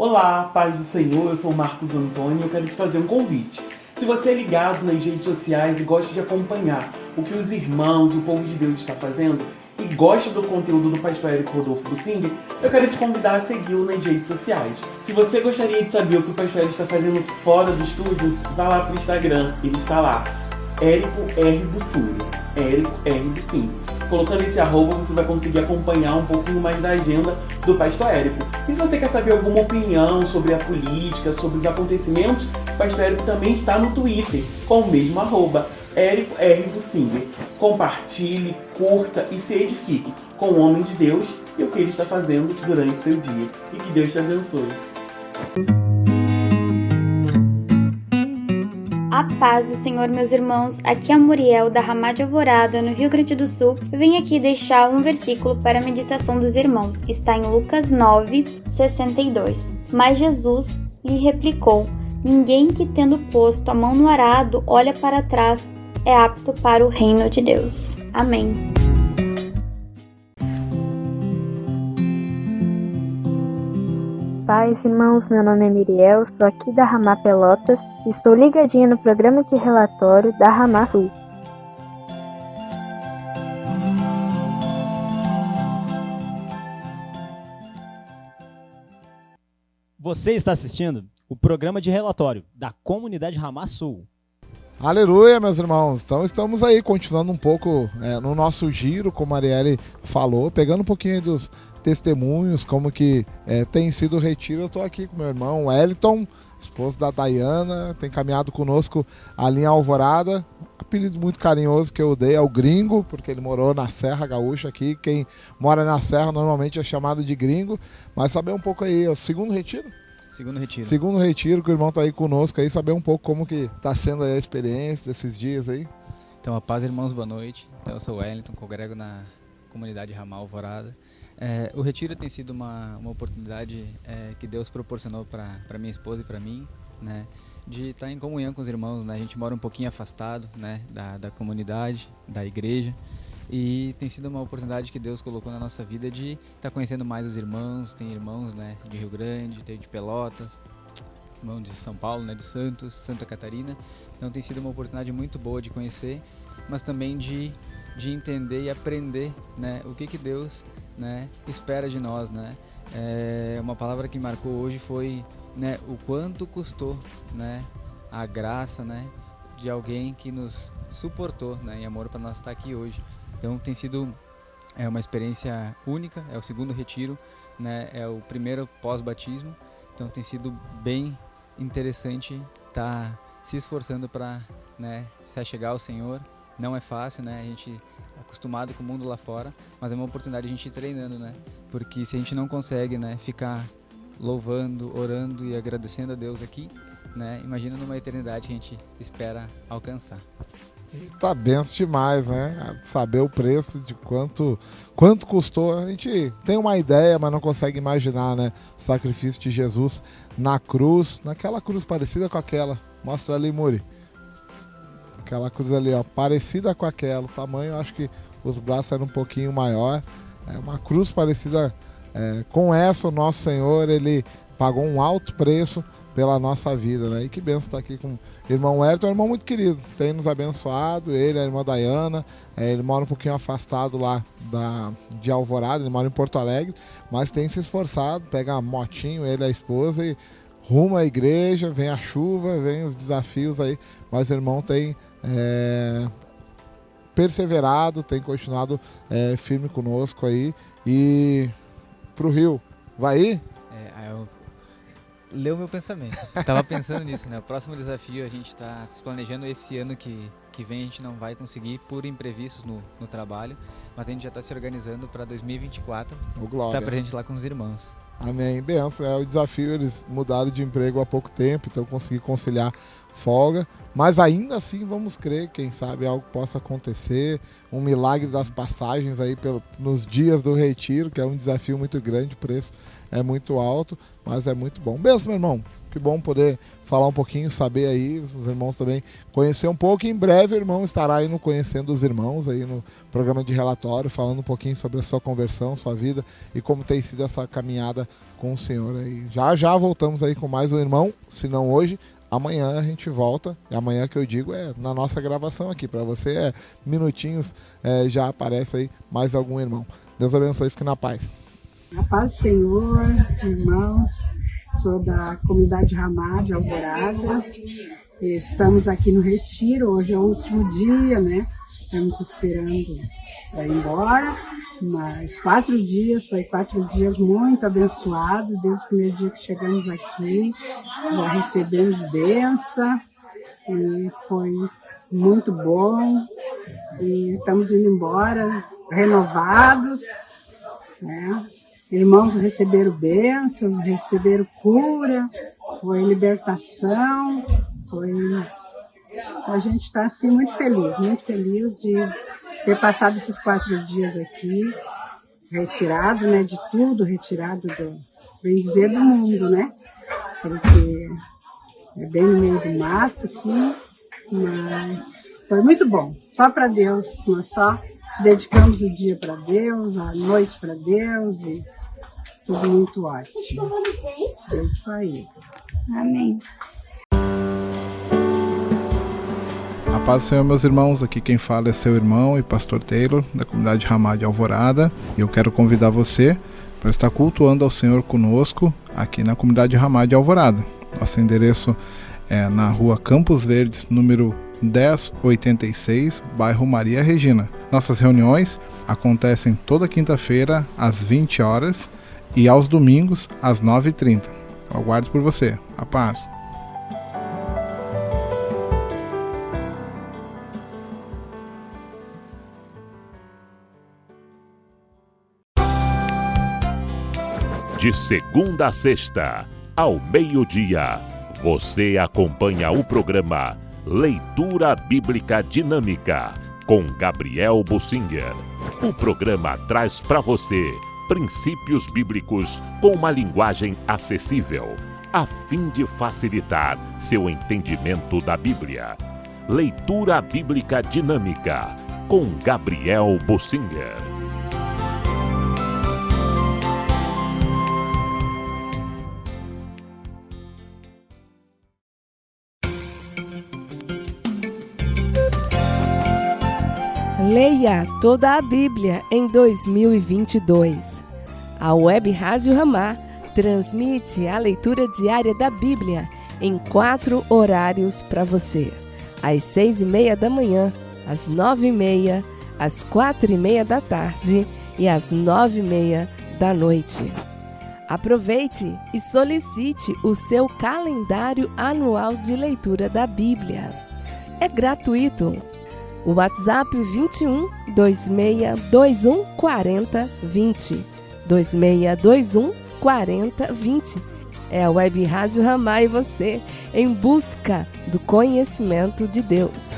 Olá, paz do Senhor, eu sou o Marcos Antônio e eu quero te fazer um convite. Se você é ligado nas redes sociais e gosta de acompanhar o que os irmãos e o povo de Deus está fazendo e gosta do conteúdo do pastor Érico Rodolfo Bussinger, eu quero te convidar a segui-lo nas redes sociais. Se você gostaria de saber o que o pastor Érico está fazendo fora do estúdio, vá lá pro Instagram, ele está lá, Érico R. Bussinger, Érico R. Bussinger. Colocando esse arroba, você vai conseguir acompanhar um pouquinho mais da agenda do Pastor Érico. E se você quer saber alguma opinião sobre a política, sobre os acontecimentos, o Pastor Érico também está no Twitter, com o mesmo arroba, Érico R. Bussinger. Compartilhe, curta e se edifique com o homem de Deus e o que ele está fazendo durante seu dia. E que Deus te abençoe. A paz do Senhor, meus irmãos, aqui é a Muriel da Ramá de Alvorada, no Rio Grande do Sul. Eu venho aqui deixar um versículo para a meditação dos irmãos. Está em Lucas 9:62. Mas Jesus lhe replicou: ninguém que, tendo posto a mão no arado, olha para trás, é apto para o reino de Deus. Amém. Paz, irmãos, meu nome é Miriel, sou aqui da Ramá Pelotas e estou ligadinha no programa de relatório da Ramá Sul. Você está assistindo o programa de relatório da Comunidade Ramá Sul. Aleluia, meus irmãos. Então estamos aí continuando um pouco no nosso giro, como a Arielle falou, pegando um pouquinho aí dos testemunhos, como que tem sido o retiro. Eu estou aqui com meu irmão Wellington, esposo da Dayana, tem caminhado conosco ali em Alvorada. Apelido muito carinhoso que eu dei é o Gringo, porque ele morou na Serra Gaúcha aqui. Quem mora na Serra normalmente é chamado de Gringo. Mas saber um pouco aí, é o segundo retiro? Segundo retiro, que o irmão está aí conosco aí, saber um pouco como que está sendo aí a experiência desses dias aí. Então, a paz, irmãos, boa noite. Então, eu sou o Wellington, congrego na comunidade Ramá Alvorada. O retiro tem sido uma oportunidade que Deus proporcionou para minha esposa e para mim, né, de estar em comunhão com os irmãos, né? A gente mora um pouquinho afastado, né, da comunidade, da igreja, e tem sido uma oportunidade que Deus colocou na nossa vida de estar conhecendo mais os irmãos. Tem irmãos, né, de Rio Grande, tem de Pelotas, irmão de São Paulo, né, de Santos, Santa Catarina. Então tem sido uma oportunidade muito boa de conhecer, mas também de entender e aprender, né, o que Deus, né, espera de nós, né. Uma palavra que marcou hoje foi, né, o quanto custou, né, a graça, né, de alguém que nos suportou, né, em amor para nós estar aqui hoje. Então tem sido uma experiência única, é o segundo retiro, né, é o primeiro pós-batismo. Então tem sido bem interessante estar se esforçando para, né, se achegar ao Senhor. Não é fácil, né, a gente é acostumado com o mundo lá fora, mas é uma oportunidade de a gente ir treinando, né, porque se a gente não consegue, né, ficar louvando, orando e agradecendo a Deus aqui, né, imagina numa eternidade que a gente espera alcançar. Tá benção demais, né? Saber o preço de quanto custou. A gente tem uma ideia, mas não consegue imaginar, né? O sacrifício de Jesus na cruz, naquela cruz parecida com aquela. Mostra ali, Muri. Aquela cruz ali, ó, parecida com aquela. O tamanho, eu acho que os braços eram um pouquinho maior. É uma cruz parecida com essa. O nosso Senhor, ele pagou um alto preço pela nossa vida, né? E que benção estar aqui com o irmão Wellington, um irmão muito querido, tem nos abençoado, ele, a irmã Dayana, ele mora um pouquinho afastado lá de Alvorada, ele mora em Porto Alegre, mas tem se esforçado, pega a motinho, ele e a esposa, e rumo à igreja, vem a chuva, vem os desafios aí, mas o irmão tem perseverado, tem continuado firme conosco aí, e pro Rio, vai ir? Leu meu pensamento. Tava pensando nisso, né? O próximo desafio a gente está se planejando esse ano que vem. A gente não vai conseguir por imprevistos no trabalho, mas a gente já está se organizando para 2024 estar presente lá com os irmãos. Amém. Benção. O desafio, eles mudaram de emprego há pouco tempo, então consegui conciliar folga, mas ainda assim vamos crer, quem sabe algo possa acontecer, um milagre das passagens aí nos dias do retiro, que é um desafio muito grande, o preço é muito alto, mas é muito bom. Benção, meu irmão. Que bom poder falar um pouquinho, saber aí, os irmãos também conhecer um pouco. Em breve o irmão estará aí no Conhecendo os Irmãos, aí no programa de relatório, falando um pouquinho sobre a sua conversão, sua vida e como tem sido essa caminhada com o Senhor aí. Já voltamos aí com mais um irmão, se não hoje, amanhã a gente volta. E amanhã que eu digo é na nossa gravação aqui, para você minutinhos já aparece aí mais algum irmão. Deus abençoe e fique na paz. A paz do Senhor, irmãos, sou da comunidade Ramá de Alvorada, estamos aqui no retiro, hoje é o último dia, né? Estamos esperando ir embora, mas 4 dias, foi 4 dias muito abençoados, desde o primeiro dia que chegamos aqui, já recebemos bênção e foi muito bom, e estamos indo embora renovados, né? Irmãos receberam bênçãos, receberam cura, foi libertação, a gente está assim muito feliz de ter passado esses 4 dias aqui, retirado, né, de tudo, retirado bem dizer, do mundo, né, porque é bem no meio do mato, assim, mas foi muito bom, só para Deus, nós só se dedicamos o dia para Deus, a noite para Deus e tudo muito ótimo. É isso aí. Amém. A paz do Senhor, meus irmãos, aqui quem fala é seu irmão e pastor Taylor, da comunidade Ramá de Alvorada, e eu quero convidar você para estar cultuando ao Senhor conosco aqui na comunidade Ramá de Alvorada. Nosso endereço é na rua Campos Verdes, número 1086, bairro Maria Regina. Nossas reuniões acontecem toda quinta-feira às 20 horas e aos domingos às 9h30. Aguardo por você. A paz. De segunda a sexta, ao meio-dia, você acompanha o programa Leitura Bíblica Dinâmica, com Gabriel Bussinger. O programa traz para você princípios bíblicos com uma linguagem acessível, a fim de facilitar seu entendimento da Bíblia. Leitura Bíblica Dinâmica, com Gabriel Bussinger. Leia toda a Bíblia em 2022. A Web Rádio Ramá transmite a leitura diária da Bíblia em 4 horários para você. Às 6h30 da manhã, às 9h30, às 4h30 da tarde e às 9h30 da noite. Aproveite e solicite o seu calendário anual de leitura da Bíblia. É gratuito. O WhatsApp 21 2621 40 20. 2621 40 20. É a Web Rádio Ramá e você em busca do conhecimento de Deus.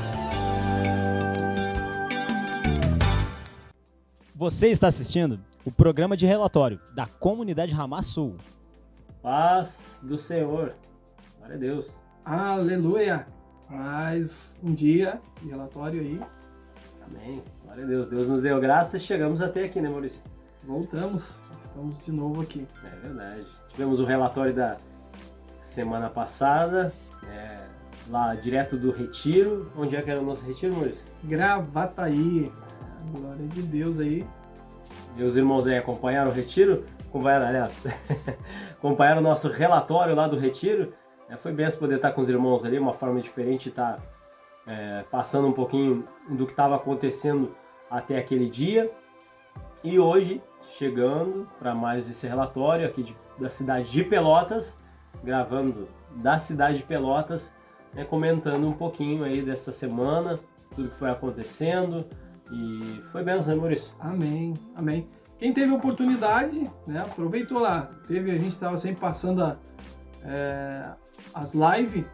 Você está assistindo o programa de relatório da Comunidade Ramá Sul. Paz do Senhor. Glória a Deus. Aleluia. Mais um dia de relatório aí. Amém. Glória a Deus. Deus nos deu graça e chegamos até aqui, né, Maurício? Voltamos. Estamos de novo aqui. É verdade. Tivemos o relatório da semana passada, lá direto do retiro. Onde é que era o nosso retiro, Maurício? Gravataí. Glória de Deus aí. E os irmãos aí acompanharam o retiro? Acompanharam o nosso relatório lá do retiro. Foi benção poder estar com os irmãos ali, uma forma diferente de estar passando um pouquinho do que estava acontecendo até aquele dia. E hoje, chegando para mais esse relatório aqui da cidade de Pelotas, gravando da cidade de Pelotas, comentando um pouquinho aí dessa semana, tudo que foi acontecendo. E foi benção, né, Maurício? Amém, amém. Quem teve a oportunidade, aproveitou lá. A gente estava sempre passando as lives,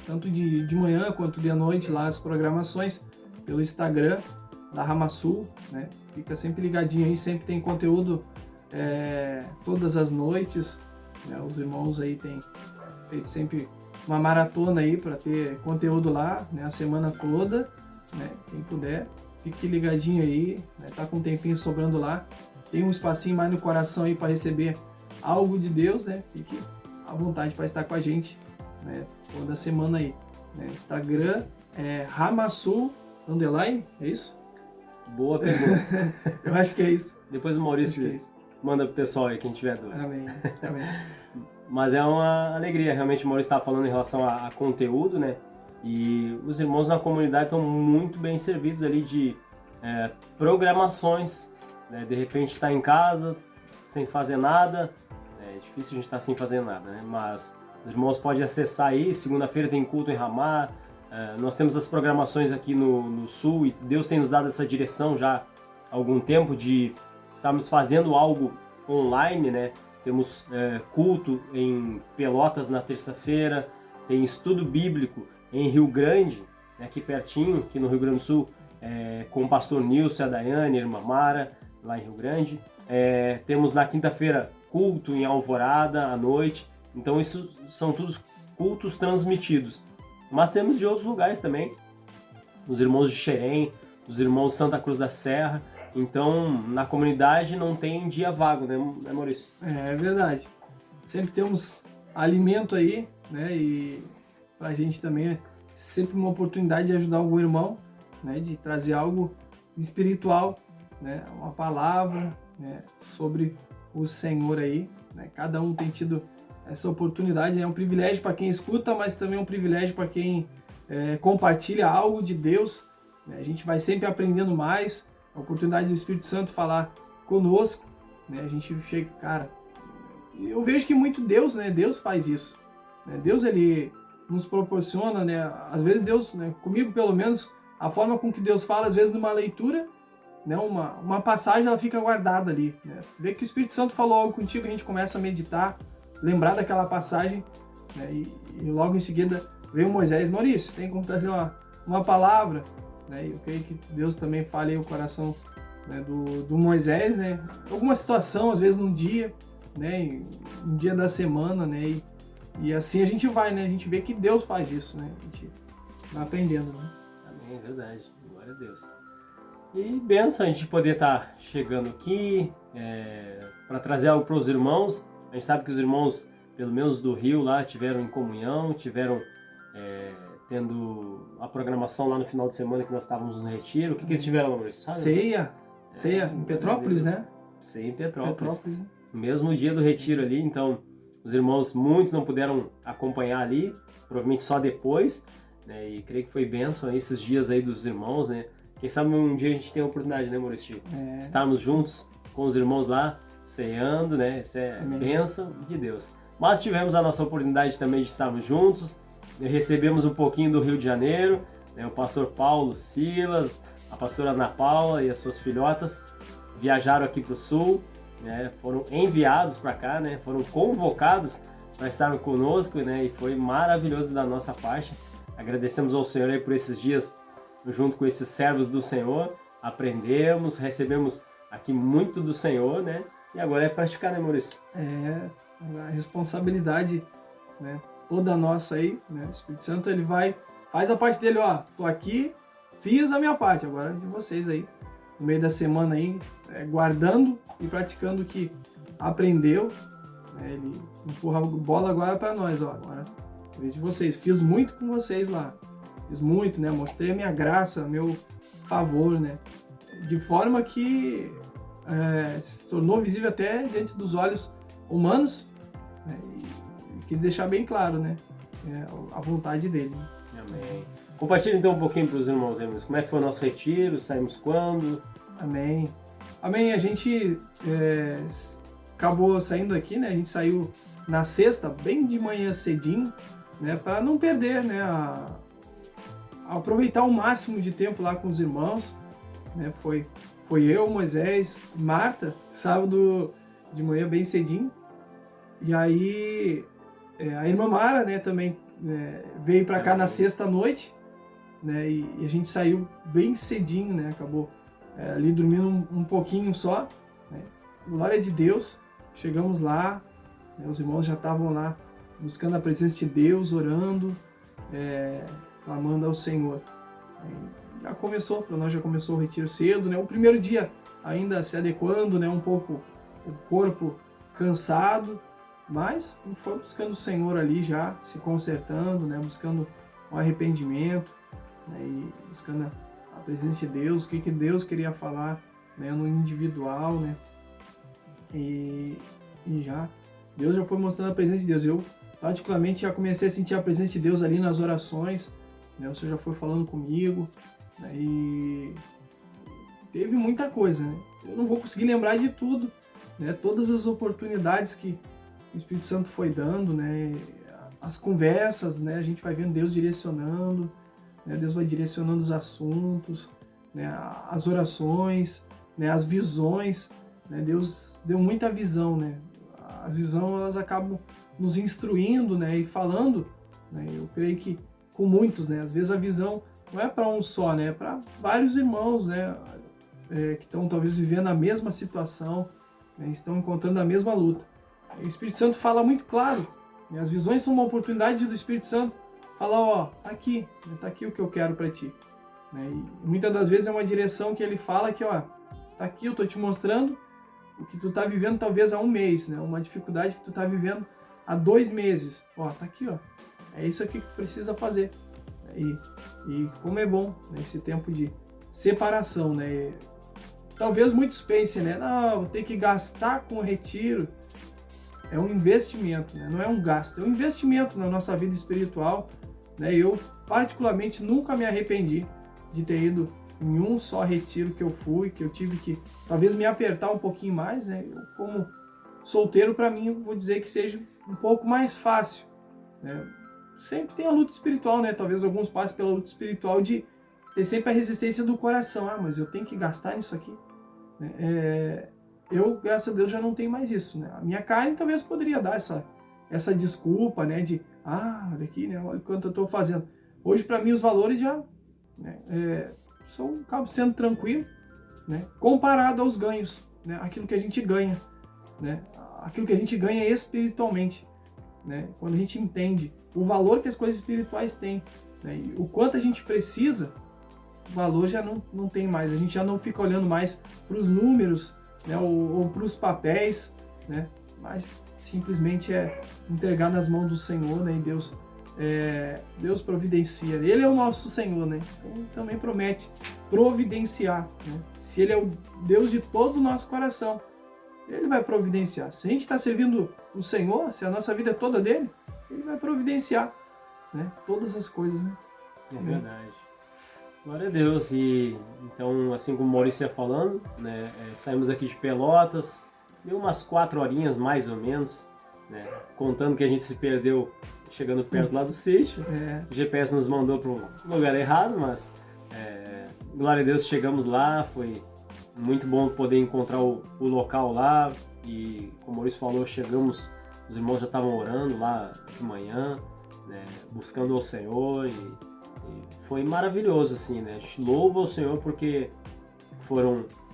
tanto de manhã quanto de noite, lá as programações pelo Instagram da Ramá Sul, Fica sempre ligadinho aí, sempre tem conteúdo todas as noites, Os irmãos aí têm feito sempre uma maratona aí para ter conteúdo lá, né, a semana toda, né? Quem puder, fique ligadinho aí, né? Tá com um tempinho sobrando lá, tem um espacinho mais no coração aí para receber algo de Deus, né? Fique à vontade para estar com a gente, né, toda semana aí, né? Instagram é Ramassul _, é isso? Boa pergunta. Eu acho que é isso. Depois o Maurício manda pro pessoal aí, quem tiver dúvida. Amém. Amém. Mas é uma alegria, realmente o Maurício estava falando em relação a conteúdo, né? E os irmãos na comunidade estão muito bem servidos ali de programações, né? De repente está em casa, sem fazer nada, é difícil a gente estar sem fazer nada, né? Mas os irmãos podem acessar aí, segunda-feira tem culto em Ramá, nós temos as programações aqui no Sul e Deus tem nos dado essa direção já há algum tempo de estarmos fazendo algo online, né? Temos culto em Pelotas na terça-feira, tem estudo bíblico em Rio Grande, né, aqui pertinho, aqui no Rio Grande do Sul, com o pastor Nilson, a Daiane, a irmã Mara, lá em Rio Grande. Temos na quinta-feira culto em Alvorada à noite, então isso são todos cultos transmitidos. Mas temos de outros lugares também, os irmãos de Xerém, os irmãos de Santa Cruz da Serra. Então, na comunidade não tem dia vago, né, Maurício? É verdade. Sempre temos alimento aí, né? E pra gente também é sempre uma oportunidade de ajudar algum irmão, né? De trazer algo espiritual, né? Uma palavra, né? Sobre o Senhor aí, né? Cada um tem tido essa oportunidade, é um privilégio para quem escuta, mas também é um privilégio para quem compartilha algo de Deus, né? A gente vai sempre aprendendo mais, a oportunidade do Espírito Santo falar conosco, né? A gente chega, cara, eu vejo que muito Deus, né? Deus faz isso, né? Deus, ele nos proporciona, né? Às vezes Deus, né? Comigo pelo menos, a forma com que Deus fala, às vezes numa leitura, né? Uma passagem, ela fica guardada ali, né? Vê que o Espírito Santo falou algo contigo, a gente começa a meditar, lembrar daquela passagem, né? E logo em seguida veio Moisés, Maurício, tem como trazer uma palavra, né? E eu creio que Deus também fale aí o coração, né, do Moisés, né? Alguma situação, às vezes num dia, né? Um dia da semana, né? E assim a gente vai, né? A gente vê que Deus faz isso, né? A gente vai aprendendo, né? Amém, é verdade. Glória a Deus. E benção a gente poder estar chegando aqui para trazer algo para os irmãos. A gente sabe que os irmãos, pelo menos do Rio, lá tiveram em comunhão, tiveram tendo a programação lá no final de semana que nós estávamos no retiro. O que eles tiveram, Maurício? Ceia em Petrópolis, né? Ceia em Petrópolis. No mesmo dia do retiro ali, então os irmãos, muitos não puderam acompanhar ali, provavelmente só depois, né? E creio que foi bênção aí esses dias aí dos irmãos, né? Quem sabe um dia a gente tem a oportunidade, né, Maurício? Estarmos juntos com os irmãos lá, ceando, né? Isso é bênção de Deus. Mas tivemos a nossa oportunidade também de estarmos juntos, recebemos um pouquinho do Rio de Janeiro, né? O pastor Paulo Silas, a pastora Ana Paula e as suas filhotas viajaram aqui para o Sul, né? Foram enviados para cá, né? Foram convocados para estar conosco, né? E foi maravilhoso da nossa parte. Agradecemos ao Senhor aí por esses dias junto com esses servos do Senhor, aprendemos, recebemos aqui muito do Senhor, né? E agora é praticar, né, Maurício? A responsabilidade, né, toda nossa aí, né? O Espírito Santo, ele faz a parte dele, ó, tô aqui, fiz a minha parte, agora é de vocês aí, no meio da semana aí, guardando e praticando o que aprendeu, né? Ele empurra a bola agora para nós, ó, agora é vez de vocês, fiz muito com vocês lá, fiz muito, né? Mostrei a minha graça, meu favor, né? De forma que se tornou visível até diante dos olhos humanos, né? E quis deixar bem claro, né? A vontade dele. Né? Amém. Compartilha então um pouquinho para os irmãos, como é que foi o nosso retiro, saímos quando? Amém. Amém, a gente acabou saindo aqui, né? A gente saiu na sexta, bem de manhã cedinho, né? Para não perder, né? Aproveitar o máximo de tempo lá com os irmãos, né? Foi eu, Moisés, Marta, sábado de manhã bem cedinho. E aí a irmã Mara, né, também veio para cá na sexta noite, né? E a gente saiu bem cedinho, né? Acabou ali dormindo um pouquinho só, né? Glória de Deus, chegamos lá, né? Os irmãos já estavam lá buscando a presença de Deus, orando, clamando ao Senhor. Para nós já começou o retiro cedo, né? O primeiro dia ainda se adequando, né? Um pouco o corpo cansado, mas a gente foi buscando o Senhor ali já, se consertando, né? Buscando um arrependimento, né? E buscando a presença de Deus, o que Deus queria falar, né? No individual, né? E já Deus já foi mostrando a presença de Deus. Eu particularmente já comecei a sentir a presença de Deus ali nas orações, né? O Senhor já foi falando comigo, né? E teve muita coisa, né? Eu não vou conseguir lembrar de tudo, né? Todas as oportunidades que o Espírito Santo foi dando, né? As conversas, né? A gente vai vendo Deus direcionando, né? Deus vai direcionando os assuntos, né? As orações, né? As visões, né? Deus deu muita visão, né? As visões, elas acabam nos instruindo, né? E falando, né? Eu creio que com muitos, né? Às vezes a visão não é para um só, né? É para vários irmãos, né? Que estão talvez vivendo a mesma situação, né? Estão encontrando a mesma luta. E o Espírito Santo fala muito claro, né? As visões são uma oportunidade do Espírito Santo falar, ó, tá aqui o que eu quero para ti, né? E muitas das vezes é uma direção que ele fala que, ó, tá aqui, eu tô te mostrando o que tu tá vivendo talvez há um mês, né? Uma dificuldade que tu tá vivendo há 2 meses, ó, tá aqui, ó, é isso aqui que tu precisa fazer. E como é bom, né, esse tempo de separação, né? Talvez muitos pensem, né? Não, vou ter que gastar com o retiro. É um investimento, né? Não é um gasto, é um investimento na nossa vida espiritual, né? Eu, particularmente, nunca me arrependi de ter ido em um só retiro que eu fui, que eu tive que, talvez, me apertar um pouquinho mais, né? Eu, como solteiro, para mim, eu vou dizer que seja um pouco mais fácil, né? Sempre tem a luta espiritual, né? Talvez alguns passem pela luta espiritual de ter sempre a resistência do coração. Ah, mas eu tenho que gastar nisso aqui, né? Eu, graças a Deus, já não tenho mais isso, né? A minha carne talvez poderia dar essa desculpa, né? De, olha aqui, né? Olha quanto eu estou fazendo. Hoje, para mim, os valores já, né? Acabo sendo tranquilo, né? Comparado aos ganhos, né? Aquilo que a gente ganha, né? Aquilo que a gente ganha espiritualmente, né? Quando a gente entende o valor que as coisas espirituais têm, né? E o quanto a gente precisa, o valor já não tem mais. A gente já não fica olhando mais para os números, né? Ou para os papéis, né? Mas simplesmente é entregar nas mãos do Senhor, né? E Deus providencia. Ele é o nosso Senhor, né? Então também promete providenciar, né? Se Ele é o Deus de todo o nosso coração, Ele vai providenciar. Se a gente está servindo o Senhor, se a nossa vida é toda dele, Ele vai providenciar, né? Todas as coisas, né? É verdade. Glória a Deus. E então, assim como o Maurício ia falando, né? Saímos aqui de Pelotas, deu umas 4 horinhas mais ou menos, né? Contando que a gente se perdeu chegando perto lá do sítio. O GPS nos mandou para o lugar errado, mas glória a Deus, chegamos lá, foi muito bom poder encontrar o local lá. E como o Maurício falou, chegamos, os irmãos já estavam orando lá de manhã, né? Buscando ao Senhor, e foi maravilhoso, assim, né? Louvo ao Senhor porque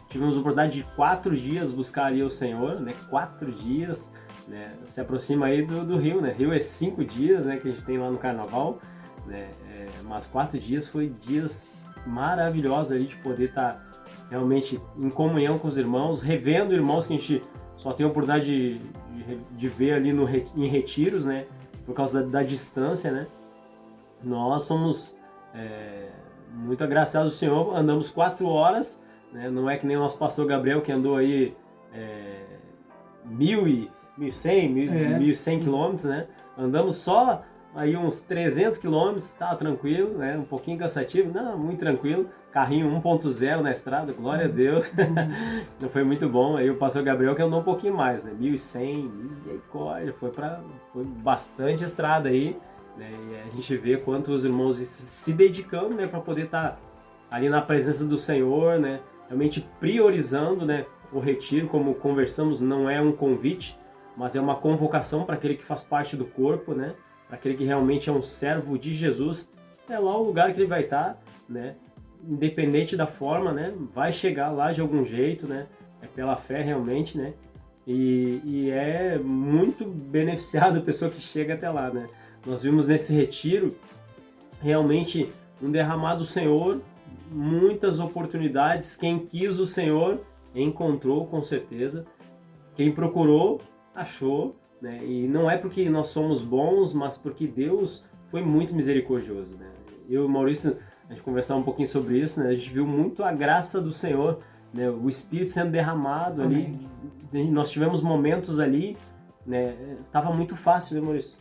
tivemos a oportunidade de 4 dias buscar ali o Senhor, né? 4 dias, né? Se aproxima aí do Rio, né? Rio é 5 dias, né? Que a gente tem lá no Carnaval, né? Mas 4 dias foi dias maravilhosos ali de poder estar realmente em comunhão com os irmãos, revendo irmãos que a gente só tem a oportunidade de ver ali em retiros, né? Por causa da distância, né? Nós somos muito agraciados ao Senhor, andamos 4 horas, né? Não é que nem o nosso pastor Gabriel que andou aí 1.100 quilômetros, né? Andamos só aí uns 300 quilômetros, tá tranquilo, né? Um pouquinho cansativo, não, muito tranquilo. Carrinho 1.0 na estrada, glória a Deus. Foi muito bom. Aí o pastor Gabriel que andou um pouquinho mais, né? 1.100, misericórdia, foi bastante estrada aí, né? E a gente vê quanto os irmãos se dedicando, né, para poder estar ali na presença do Senhor, né? Realmente priorizando, né, o retiro, como conversamos, não é um convite, mas é uma convocação para aquele que faz parte do corpo, né? Para aquele que realmente é um servo de Jesus. É lá o lugar que ele vai estar, né? Independente da forma, né? Vai chegar lá de algum jeito, né? É pela fé realmente, né? e é muito beneficiado a pessoa que chega até lá, né? Nós vimos nesse retiro realmente um derramar do Senhor, muitas oportunidades. Quem quis o Senhor encontrou, com certeza. Quem procurou, achou, né? E não é porque nós somos bons, mas porque Deus foi muito misericordioso, né? Eu e o Maurício, a gente conversava um pouquinho sobre isso, né? A gente viu muito a graça do Senhor, né? O Espírito sendo derramado. Amém. Ali. Nós tivemos momentos ali, né? Tava muito fácil, né, Maurício?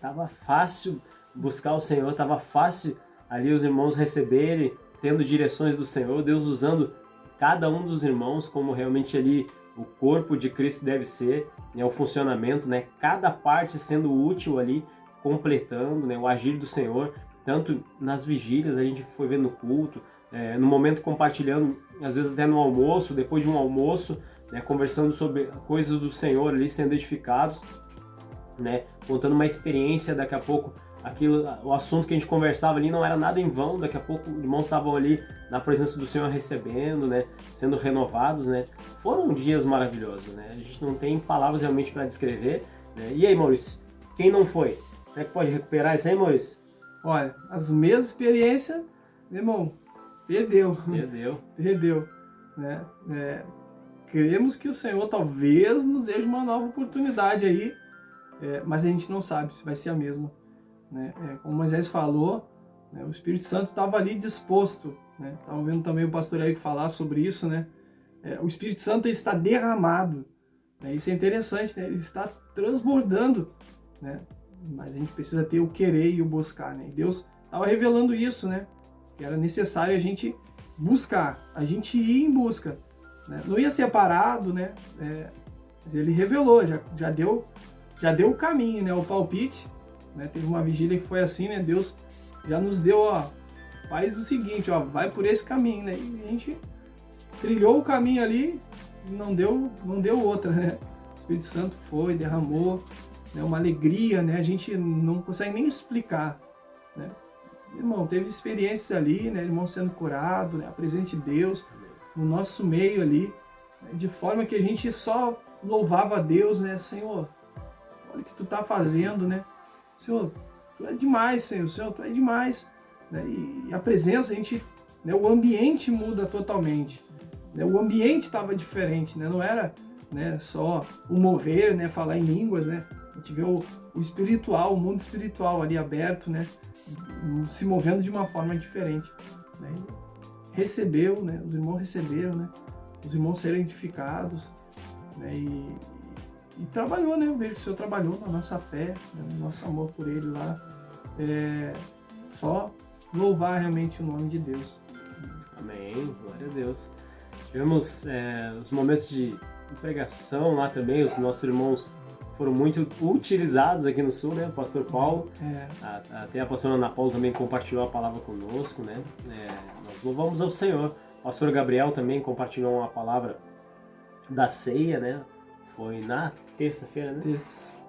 Tava fácil buscar o Senhor, tava fácil ali os irmãos receberem, tendo direções do Senhor, Deus usando cada um dos irmãos como realmente ali o corpo de Cristo deve ser, né, o funcionamento, né, cada parte sendo útil ali, completando, né, o agir do Senhor, tanto nas vigílias, a gente foi vendo no culto, no momento compartilhando, às vezes até no almoço, depois de um almoço, né, conversando sobre coisas do Senhor ali, sendo edificados, né, contando uma experiência, daqui a pouco o assunto que a gente conversava ali não era nada em vão, daqui a pouco os irmãos estavam ali na presença do Senhor recebendo, né, sendo renovados, né. Foram dias maravilhosos, né, a gente não tem palavras realmente para descrever, né. E aí, Maurício, quem não foi? Será que pode recuperar isso aí, Maurício? Olha, as mesmas experiências, meu irmão, perdeu, né. Queremos que o Senhor talvez nos dê uma nova oportunidade aí, mas a gente não sabe se vai ser a mesma. Né? Como Moisés falou, né, o Espírito Santo estava ali disposto, né? Estava vendo também o pastor Eric falar sobre isso, né? O Espírito Santo está derramado, né? Isso é interessante, né? Ele está transbordando, né? Mas a gente precisa ter o querer e o buscar, né? E Deus estava revelando isso, né? Que era necessário a gente buscar, a gente ir em busca, né? Não ia ser parado, né? Mas ele revelou, já deu o caminho, né? O palpite. Né, teve uma vigília que foi assim, né? Deus já nos deu, ó, faz o seguinte, ó, vai por esse caminho, né? E a gente trilhou o caminho ali e não deu outra, né? O Espírito Santo foi, derramou, né, uma alegria, né? A gente não consegue nem explicar, né? Irmão, teve experiências ali, né? Irmão sendo curado, né? A presença de Deus no nosso meio ali, né, de forma que a gente só louvava a Deus, né? Senhor, olha o que tu tá fazendo, né? Senhor, tu é demais, Senhor, tu é demais. Né? E a presença, né, o ambiente muda totalmente. Né? O ambiente estava diferente, né? Não era, né, só o mover, né, falar em línguas, né? A gente vê o espiritual, o mundo espiritual ali aberto, né, se movendo de uma forma diferente. Né? Recebeu, né, os irmãos receberam, né, os irmãos serem edificados, né, e trabalhou, né? Eu vejo que o Senhor trabalhou na nossa fé, né? No nosso amor por Ele lá. Só louvar realmente o nome de Deus. Amém, glória a Deus. Tivemos os momentos de pregação lá também, os nossos irmãos foram muito utilizados aqui no Sul, né? O pastor Paulo, até a pastora Ana Paula também compartilhou a palavra conosco, né? Nós louvamos ao Senhor. O pastor Gabriel também compartilhou uma palavra da ceia, né? Foi na terça-feira, né?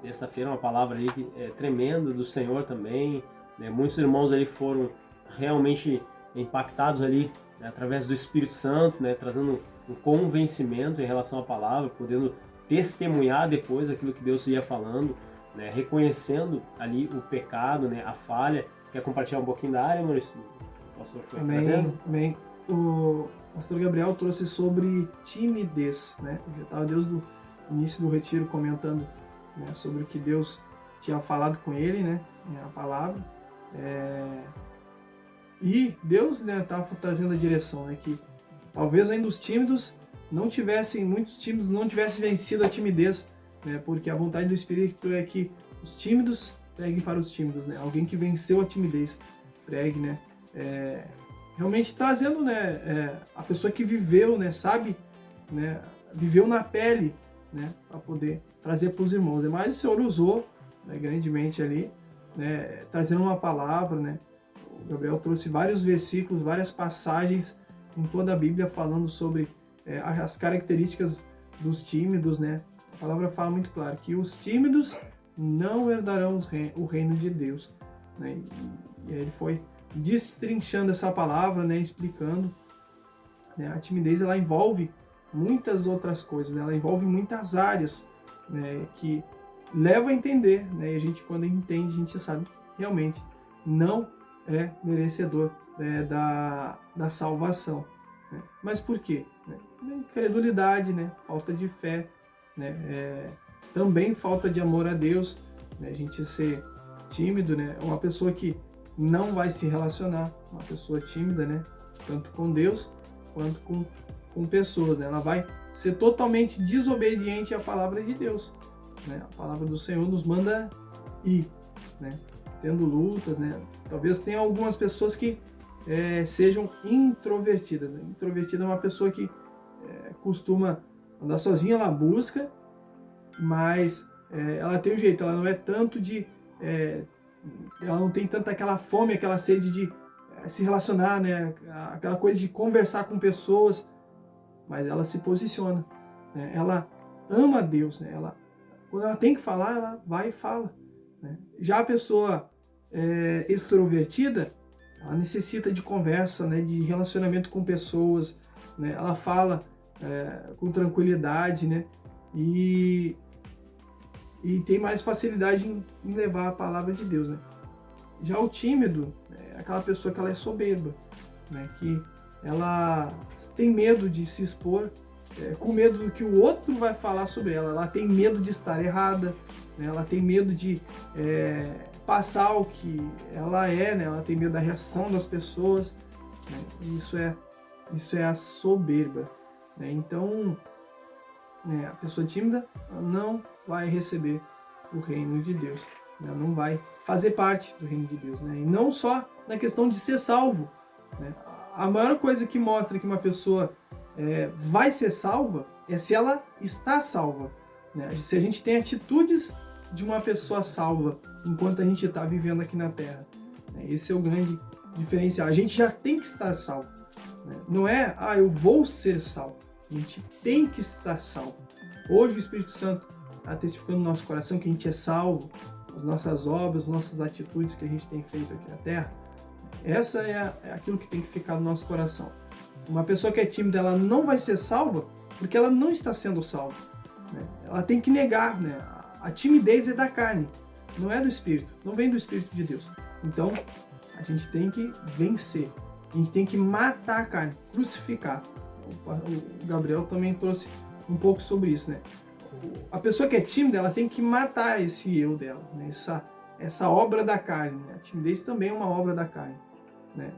Terça-feira, uma palavra ali que é tremenda do Senhor também, né? Muitos irmãos ali foram realmente impactados ali, né, através do Espírito Santo, né? Trazendo um convencimento em relação à palavra, podendo testemunhar depois aquilo que Deus ia falando, né? Reconhecendo ali o pecado, né? A falha. Quer compartilhar um pouquinho da área, Maurício? O pastor foi trazendo? Amém. O pastor Gabriel trouxe sobre timidez, né? Já estava Deus do início do retiro comentando, né, sobre o que Deus tinha falado com ele, né, a palavra, e Deus, né, estava trazendo a direção, né, que talvez ainda muitos tímidos não tivessem vencido a timidez, né, porque a vontade do Espírito é que os tímidos preguem para os tímidos, né, alguém que venceu a timidez pregue, né, realmente trazendo, né, a pessoa que viveu, né, sabe, né, viveu na pele, né, para poder trazer para os irmãos. Mas o Senhor usou, né, grandemente ali, né, trazendo uma palavra, né. O Gabriel trouxe vários versículos, várias passagens em toda a Bíblia falando sobre as características dos tímidos, né. A palavra fala muito claro que os tímidos não herdarão o reino de Deus, né. E ele foi destrinchando essa palavra, né, explicando, né, a timidez ela envolve muitas outras coisas, né? Ela envolve muitas áreas, né, que leva a entender, né? E a gente, quando entende, a gente sabe realmente não é merecedor, né, da salvação, né? Mas por quê? Né? Incredulidade, né? Falta de fé, né? Também falta de amor a Deus, né? A gente ser tímido, né? Uma pessoa que não vai se relacionar, uma pessoa tímida, né? Tanto com Deus quanto com pessoas, né? Ela vai ser totalmente desobediente à palavra de Deus, né? A palavra do Senhor nos manda ir, né? Tendo lutas, né? Talvez tenha algumas pessoas que sejam introvertidas, né? Introvertida é uma pessoa que costuma andar sozinha, ela busca, mas ela tem um jeito, ela não é tanto de... ela não tem tanta aquela fome, aquela sede de se relacionar, né? Aquela coisa de conversar com pessoas, mas ela se posiciona, né? Ela ama Deus, né? Quando ela tem que falar, ela vai e fala, né? Já a pessoa extrovertida, ela necessita de conversa, né? De relacionamento com pessoas, né? Ela fala com tranquilidade, né? E tem mais facilidade em levar a palavra de Deus, né? Já o tímido é aquela pessoa que ela é soberba, né? Que ela tem medo de se expor, com medo do que o outro vai falar sobre ela. Ela tem medo de estar errada, né? Ela tem medo de passar o que ela né? Ela tem medo da reação das pessoas, né? E isso é a soberba, né? Então, a pessoa tímida não vai receber o reino de Deus, né? Não vai fazer parte do reino de Deus, né? E não só na questão de ser salvo, né? A maior coisa que mostra que uma pessoa vai ser salva é se ela está salva, né? Se a gente tem atitudes de uma pessoa salva enquanto a gente está vivendo aqui na Terra, né? Esse é o grande diferencial. A gente já tem que estar salvo, né? Não é, eu vou ser salvo. A gente tem que estar salvo. Hoje o Espírito Santo está testificando no nosso coração que a gente é salvo, as nossas obras, as nossas atitudes que a gente tem feito aqui na Terra. Essa é aquilo que tem que ficar no nosso coração. Uma pessoa que é tímida, ela não vai ser salva porque ela não está sendo salva, né? Ela tem que negar, né? A timidez é da carne, não é do Espírito, não vem do Espírito de Deus. Então, a gente tem que vencer, a gente tem que matar a carne, crucificar. O Gabriel também trouxe um pouco sobre isso, né? A pessoa que é tímida, ela tem que matar esse eu dela, né? Essa obra da carne, né? A timidez também é uma obra da carne, né?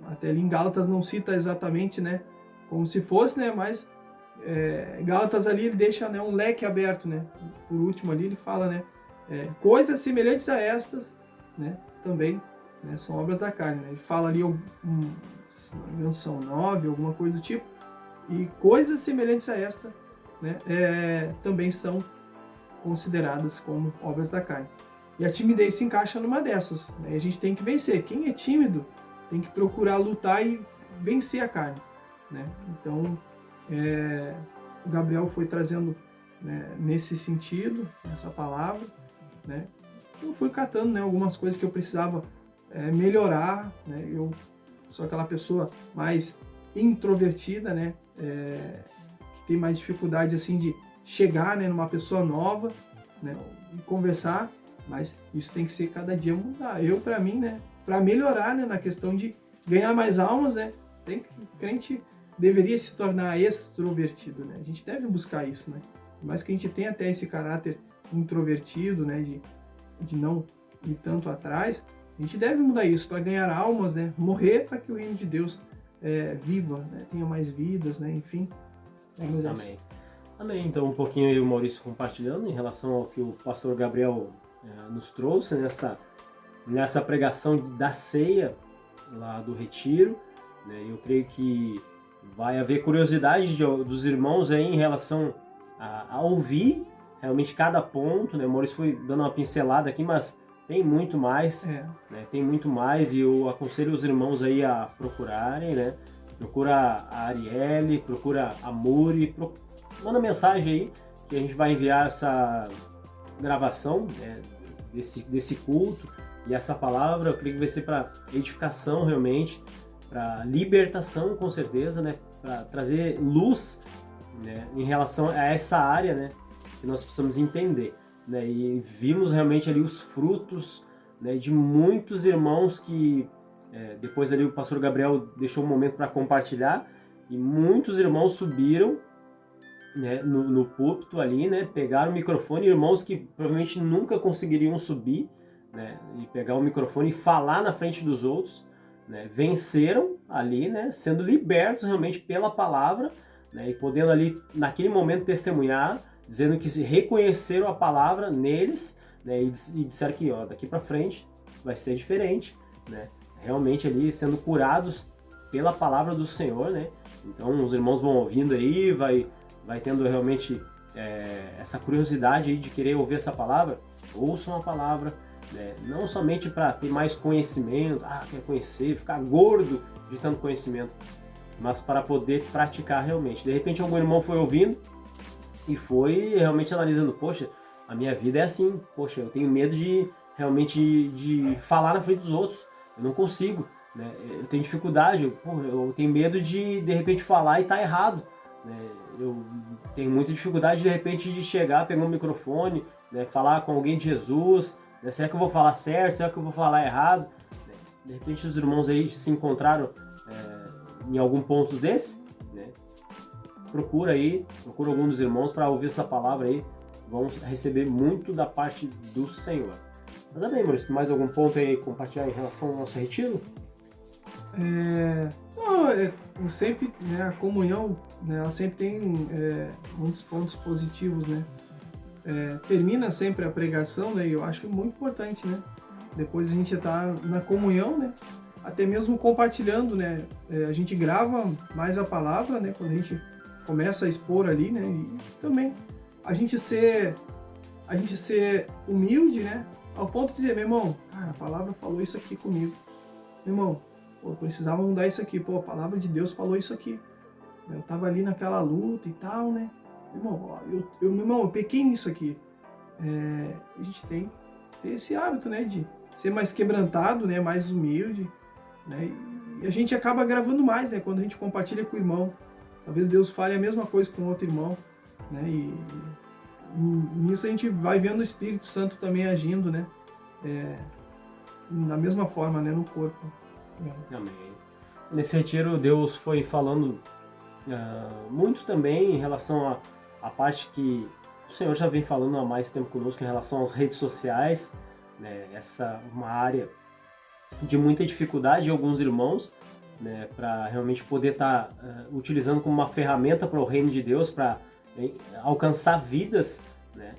Até ali em Gálatas não cita exatamente, né, como se fosse, né, mas Gálatas ali ele deixa, né, um leque aberto, né? Por último ali ele fala, né, coisas semelhantes a estas, né, também, né, são obras da carne, né? Ele fala ali, se não me engano, são 9, alguma coisa do tipo, e coisas semelhantes a esta, né, também são consideradas como obras da carne. E a timidez se encaixa numa dessas, né? E a gente tem que vencer. Quem é tímido tem que procurar lutar e vencer a carne, né? Então, o Gabriel foi trazendo, né, nesse sentido, nessa palavra, né? Eu fui catando, né, algumas coisas que eu precisava melhorar, né? Eu sou aquela pessoa mais introvertida, né? Que tem mais dificuldade assim de chegar, né, numa pessoa nova, né, e conversar, mas isso tem que ser cada dia mudar. Para mim, né, para melhorar, né, na questão de ganhar mais almas, né, o crente deveria se tornar extrovertido, né? A gente deve buscar isso, né? Mas que a gente tem até esse caráter introvertido, né, de não ir tanto atrás, a gente deve mudar isso para ganhar almas, né? Morrer para que o reino de Deus viva, né? Tenha mais vidas, né? Enfim. Amém. Amém. Então, um pouquinho aí o Maurício compartilhando em relação ao que o pastor Gabriel nos trouxe nessa pregação da ceia lá do retiro, né? Eu creio que vai haver curiosidade dos irmãos aí em relação a ouvir realmente cada ponto, né? O Maurício foi dando uma pincelada aqui, mas tem muito mais, né? Tem muito mais, e eu aconselho os irmãos aí a procurarem, né? Procura a Arielle, procura a Muri, manda mensagem aí que a gente vai enviar essa gravação, né, desse culto, e essa palavra eu creio que vai ser para edificação realmente, para libertação com certeza, né, para trazer luz né, em relação a essa área, né, que nós precisamos entender, né, e vimos realmente ali os frutos, né, de muitos irmãos que depois ali o pastor Gabriel deixou um momento para compartilhar, e muitos irmãos subiram, né, no púlpito ali, né, pegaram o microfone, irmãos que provavelmente nunca conseguiriam subir, né, e pegar o microfone e falar na frente dos outros, né, venceram ali, né, sendo libertos realmente pela palavra, né, e podendo ali naquele momento testemunhar, dizendo que reconheceram a palavra neles, né, e disseram que daqui para frente vai ser diferente, né, realmente ali sendo curados pela palavra do Senhor, né. Então os irmãos vão ouvindo aí, vai tendo realmente essa curiosidade aí de querer ouvir essa palavra. Ouçam a palavra, né? Não somente para ter mais conhecimento, quer conhecer, ficar gordo de tanto conhecimento, mas para poder praticar realmente. De repente algum irmão foi ouvindo e foi realmente analisando, poxa, a minha vida é assim, poxa, eu tenho medo de realmente de falar na frente dos outros, eu não consigo, né? Eu tenho dificuldade, eu tenho medo de repente falar e tá errado, né? Eu tenho muita dificuldade de repente de chegar, pegar um microfone, né, falar com alguém de Jesus, né? Será que eu vou falar certo? Será que eu vou falar errado? De repente os irmãos aí se encontraram em algum ponto desse, né? Procura algum dos irmãos para ouvir essa palavra aí, vão receber muito da parte do Senhor. Mas também, Maurício, mais algum ponto aí compartilhar em relação ao nosso retiro? Sempre, né, a comunhão, né, ela sempre tem muitos pontos positivos, né? Termina sempre a pregação, né, e eu acho que é muito importante, né? Depois a gente tá na comunhão, né? Até mesmo compartilhando, né? A gente grava mais a palavra, né? Quando a gente começa a expor ali, né? E também a gente ser humilde, né? Ao ponto de dizer, meu irmão, cara, a palavra falou isso aqui comigo. Meu irmão, eu precisava mudar isso aqui. A palavra de Deus falou isso aqui. Eu tava ali naquela luta e tal, né? Meu irmão, eu pequei nisso aqui. A gente tem que ter esse hábito, né? De ser mais quebrantado, né? Mais humilde, né? E a gente acaba gravando mais, né? Quando a gente compartilha com o irmão. Talvez Deus fale a mesma coisa com outro irmão, né? E nisso a gente vai vendo o Espírito Santo também agindo, né? Da mesma forma, né? No corpo. Amém. Nesse retiro, Deus foi falando muito também em relação à parte que o Senhor já vem falando há mais tempo conosco em relação às redes sociais, né? Essa uma área de muita dificuldade de alguns irmãos, né? Para realmente poder estar utilizando como uma ferramenta para o reino de Deus, para alcançar vidas, né?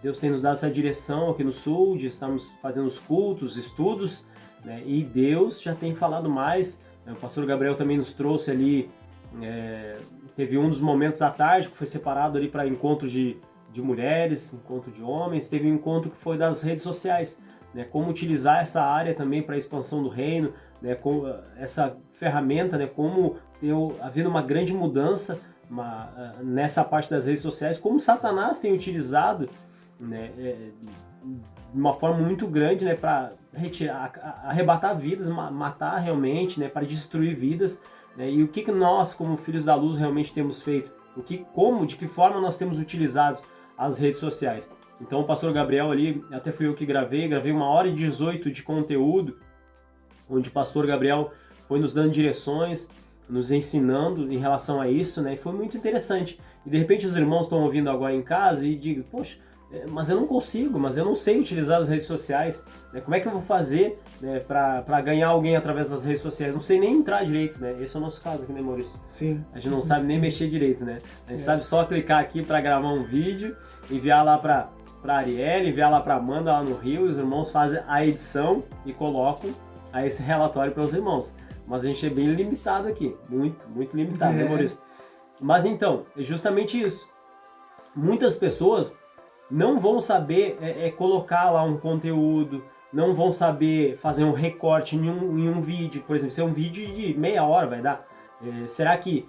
Deus tem nos dado essa direção aqui no Sul, de estarmos fazendo os cultos, estudos, né? E Deus já tem falado mais, né? O pastor Gabriel também nos trouxe ali, teve um dos momentos à tarde que foi separado ali para encontros de mulheres, encontro de homens, teve um encontro que foi das redes sociais, né? Como utilizar essa área também para a expansão do reino, né? Com essa ferramenta, né? Como havendo uma grande mudança nessa parte das redes sociais, como Satanás tem utilizado, né? De uma forma muito grande, né? Para arrebatar vidas, matar realmente, né? Para destruir vidas, né? E o que nós, como filhos da luz, realmente temos feito? De que forma nós temos utilizado as redes sociais? Então o pastor Gabriel ali, até fui eu que gravei 1h18 de conteúdo, onde o pastor Gabriel foi nos dando direções, nos ensinando em relação a isso, né? E foi muito interessante. E de repente os irmãos estão ouvindo agora em casa e digam, poxa, mas eu não consigo, mas eu não sei utilizar as redes sociais, né? Como é que eu vou fazer, né, para ganhar alguém através das redes sociais? Não sei nem entrar direito, né? Esse é o nosso caso aqui, né, Maurício? Sim. A gente não sabe nem mexer direito, né? A gente sabe só clicar aqui para gravar um vídeo, enviar lá para Arielle, enviar lá para Amanda lá no Rio, os irmãos fazem a edição e colocam a esse relatório para os irmãos. Mas a gente é bem limitado aqui, muito limitado, né, Maurício? Mas então, é justamente isso. Muitas pessoas não vão saber colocar lá um conteúdo, não vão saber fazer um recorte em um vídeo. Por exemplo, se é um vídeo de meia hora, vai dar. Será que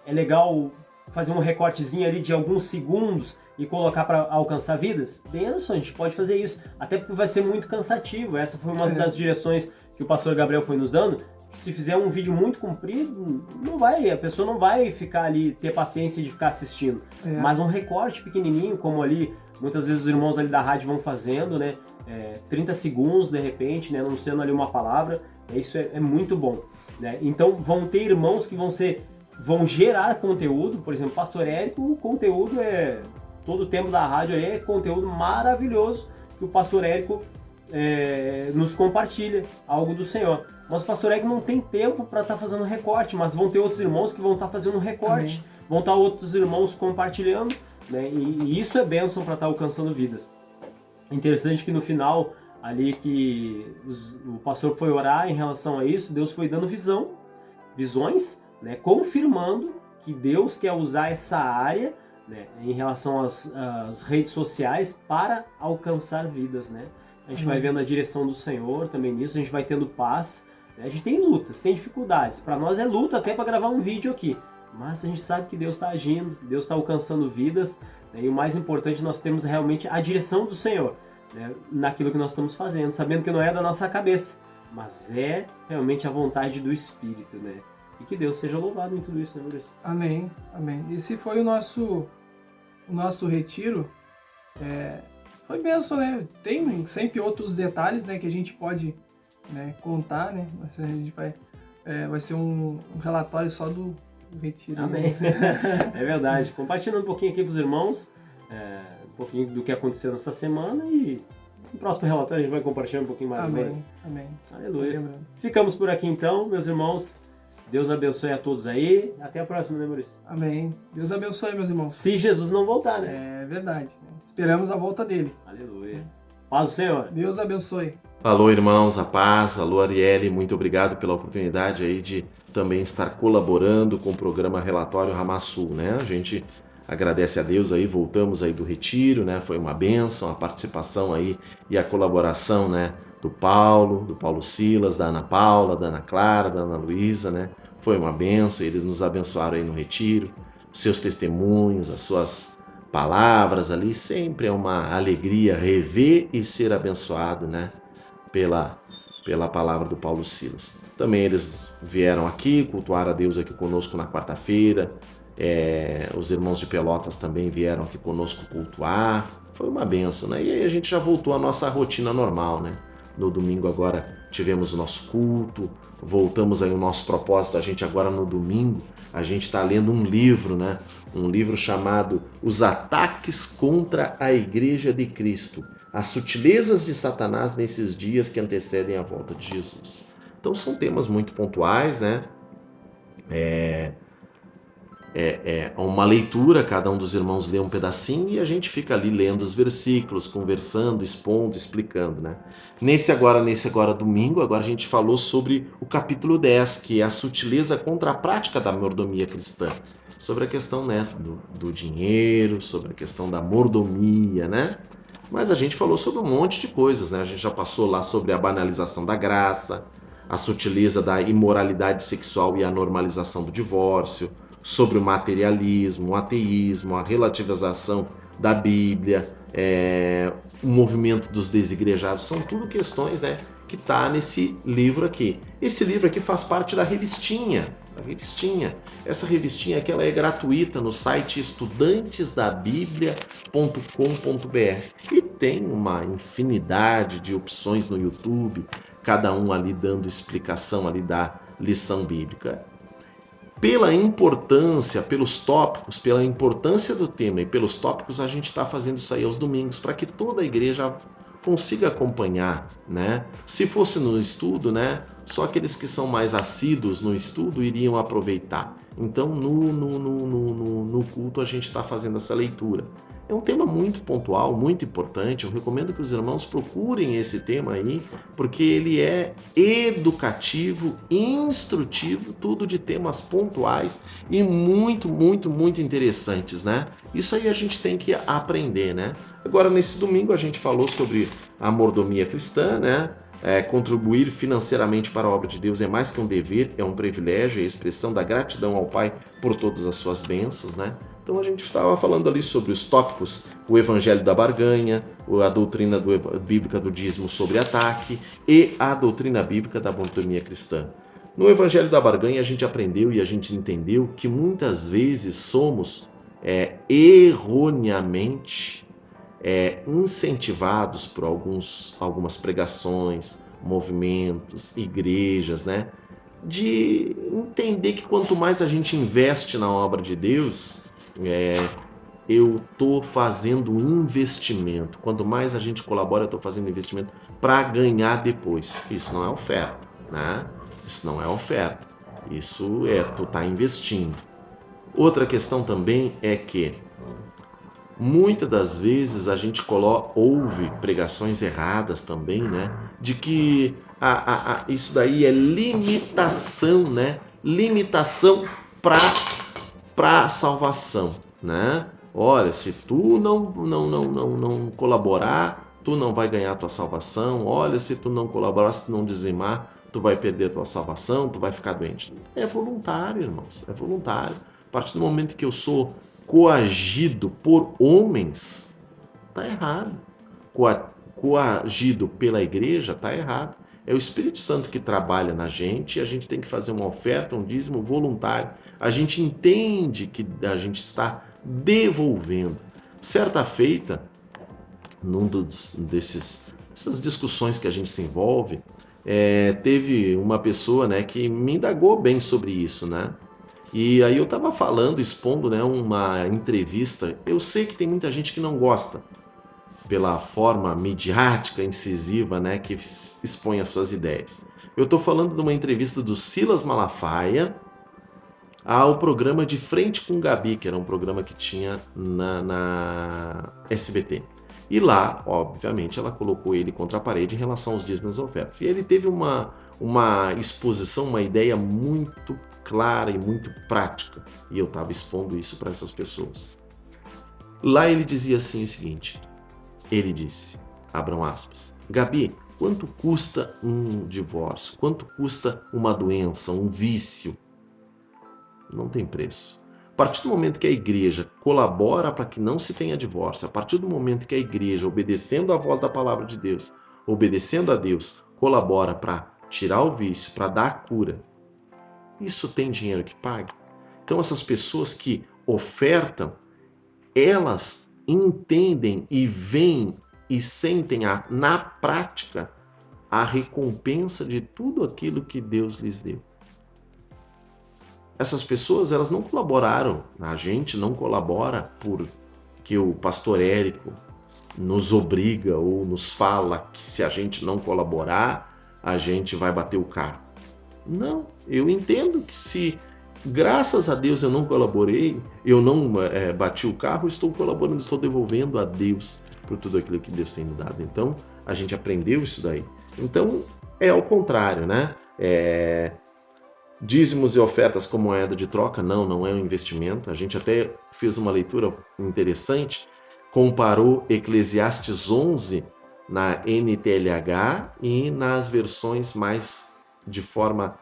é legal fazer um recortezinho ali de alguns segundos e colocar para alcançar vidas? Benção, a gente pode fazer isso. Até porque vai ser muito cansativo. Essa foi uma das direções que o pastor Gabriel foi nos dando, se fizer um vídeo muito comprido, a pessoa não vai ficar ali, ter paciência de ficar assistindo. Mas um recorte pequenininho, como ali, muitas vezes os irmãos ali da rádio vão fazendo, né? 30 segundos, de repente, né? Anunciando ali uma palavra, isso é muito bom, né? Então, vão ter irmãos que vão gerar conteúdo, por exemplo, Pastor Érico, o conteúdo todo o tempo da rádio ali é conteúdo maravilhoso que o Pastor Érico nos compartilha, algo do Senhor. Mas o Pastor Érico não tem tempo para estar fazendo recorte, mas vão ter outros irmãos que vão estar fazendo recorte, vão estar outros irmãos compartilhando, né? E isso é bênção para estar alcançando vidas. É interessante que no final, ali que o pastor foi orar em relação a isso, Deus foi dando visões, né? Confirmando que Deus quer usar essa área, né? Em relação às redes sociais para alcançar vidas, né? A gente vai vendo a direção do Senhor também nisso, a gente vai tendo paz. A gente tem lutas, tem dificuldades. Para nós é luta até para gravar um vídeo aqui. Mas a gente sabe que Deus está agindo, Deus está alcançando vidas. Né? E o mais importante, nós temos realmente a direção do Senhor, né? Naquilo que nós estamos fazendo. Sabendo que não é da nossa cabeça, mas é realmente a vontade do Espírito. Né? E que Deus seja louvado em tudo isso, né, Maurício? Amém, amém. Esse foi o nosso retiro. Foi bênção, né? Tem sempre outros detalhes, né, que a gente pode, né, contar, né? Mas a gente vai ser um relatório só do retiro. Amém. É verdade. Compartilhando um pouquinho aqui para os irmãos, um pouquinho do que aconteceu nessa semana e no próximo relatório a gente vai compartilhar um pouquinho mais. Amém. Amém. Aleluia. Ficamos por aqui então, meus irmãos. Deus abençoe a todos aí. Até a próxima, né, Maurício? Amém. Deus abençoe, meus irmãos. Se Jesus não voltar, né? É verdade. Esperamos a volta dele. Aleluia. Paz do Senhor. Deus abençoe. Alô, irmãos, a paz. Alô, Arielle, muito obrigado pela oportunidade aí de também estar colaborando com o programa Relatório Ramassul, né? A gente agradece a Deus aí, voltamos aí do retiro, né? Foi uma bênção a participação aí e a colaboração, né? Do Paulo Silas, da Ana Paula, da Ana Clara, da Ana Luísa, né? Foi uma bênção, eles nos abençoaram aí no retiro, os seus testemunhos, as suas palavras ali, sempre é uma alegria rever e ser abençoado, né? Pela palavra do Paulo Silas. Também eles vieram aqui, cultuar a Deus aqui conosco na quarta-feira, os irmãos de Pelotas também vieram aqui conosco cultuar, foi uma bênção, né? E aí a gente já voltou à nossa rotina normal, né? No domingo agora tivemos o nosso culto, voltamos aí o nosso propósito, a gente agora no domingo, a gente está lendo um livro, né? Um livro chamado Os Ataques contra a Igreja de Cristo, as sutilezas de Satanás nesses dias que antecedem a volta de Jesus. Então são temas muito pontuais, né? Uma leitura, cada um dos irmãos lê um pedacinho e a gente fica ali lendo os versículos, conversando, expondo, explicando, né? Nesse agora domingo, agora a gente falou sobre o capítulo 10, que é a sutileza contra a prática da mordomia cristã. Sobre a questão, né, do dinheiro, sobre a questão da mordomia, né? Mas a gente falou sobre um monte de coisas, né? A gente já passou lá sobre a banalização da graça, a sutileza da imoralidade sexual e a normalização do divórcio, sobre o materialismo, o ateísmo, a relativização da Bíblia, o movimento dos desigrejados, são tudo questões, né, que está nesse livro aqui. Esse livro aqui faz parte da revistinha. Essa revistinha aqui ela é gratuita no site estudantesdabiblia.com.br e tem uma infinidade de opções no YouTube, cada um ali dando explicação ali da lição bíblica. Pela importância, pelos tópicos, pela importância do tema e pelos tópicos, a gente está fazendo isso aí aos domingos, para que toda a igreja consiga acompanhar, né? Se fosse no estudo, né? Só aqueles que são mais assíduos no estudo iriam aproveitar. Então, no culto, a gente está fazendo essa leitura. É um tema muito pontual, muito importante. Eu recomendo que os irmãos procurem esse tema aí, porque ele é educativo, instrutivo, tudo de temas pontuais e muito, muito, muito interessantes, né? Isso aí a gente tem que aprender, né? Agora, nesse domingo, a gente falou sobre a mordomia cristã, né? Contribuir financeiramente para a obra de Deus é mais que um dever, é um privilégio, é a expressão da gratidão ao Pai por todas as suas bênçãos, né? Então a gente estava falando ali sobre os tópicos, o evangelho da barganha, a doutrina bíblica do dízimo sobre ataque e a doutrina bíblica da mordomia cristã. No Evangelho da Barganha a gente aprendeu e a gente entendeu que muitas vezes somos erroneamente incentivados por algumas pregações, movimentos, igrejas, né? De entender que quanto mais a gente investe na obra de Deus, eu estou fazendo um investimento. Quanto mais a gente colabora, eu estou fazendo investimento para ganhar depois. Isso não é oferta, né? Isso não é oferta. Isso tu está investindo. Outra questão também é que muitas das vezes a gente ouve pregações erradas também, né? De que isso daí é limitação, né? Limitação para a salvação, né? Olha, se tu não colaborar, tu não vai ganhar a tua salvação. Olha, se tu não colaborar, se tu não dizimar, tu vai perder a tua salvação, tu vai ficar doente. É voluntário, irmãos, é voluntário. A partir do momento que eu sou coagido por homens, tá errado. Coagido pela igreja, tá errado. É o Espírito Santo que trabalha na gente e a gente tem que fazer uma oferta, um dízimo voluntário. A gente entende que a gente está devolvendo. Certa feita, dessas discussões que a gente se envolve, teve uma pessoa, né, que me indagou bem sobre isso, né? E aí eu estava falando, expondo, né, uma entrevista. Eu sei que tem muita gente que não gosta pela forma midiática, incisiva, né, que expõe as suas ideias. Eu estou falando de uma entrevista do Silas Malafaia ao programa De Frente com Gabi, que era um programa que tinha na SBT. E lá, obviamente, ela colocou ele contra a parede em relação aos dízimos e ofertas. E ele teve uma exposição, uma ideia muito clara e muito prática. E eu estava expondo isso para essas pessoas. Lá ele dizia assim o seguinte, ele disse, abram aspas, Gabi, quanto custa um divórcio? Quanto custa uma doença, um vício? Não tem preço. A partir do momento que a igreja colabora para que não se tenha divórcio, a partir do momento que a igreja, obedecendo à voz da palavra de Deus, obedecendo a Deus, colabora para tirar o vício, para dar a cura, isso tem dinheiro que pague? Então essas pessoas que ofertam, elas entendem e veem e sentem na prática a recompensa de tudo aquilo que Deus lhes deu. Essas pessoas, elas não colaboraram, a gente não colabora porque o pastor Érico nos obriga ou nos fala que se a gente não colaborar, a gente vai bater o carro. Não, eu entendo que se, graças a Deus, eu não colaborei, eu não bati o carro, estou colaborando, estou devolvendo a Deus por tudo aquilo que Deus tem me dado. Então, a gente aprendeu isso daí. Então, é ao contrário, né? Dízimos e ofertas como moeda de troca, não é um investimento. A gente até fez uma leitura interessante, comparou Eclesiastes 11 na NTLH e nas versões mais de forma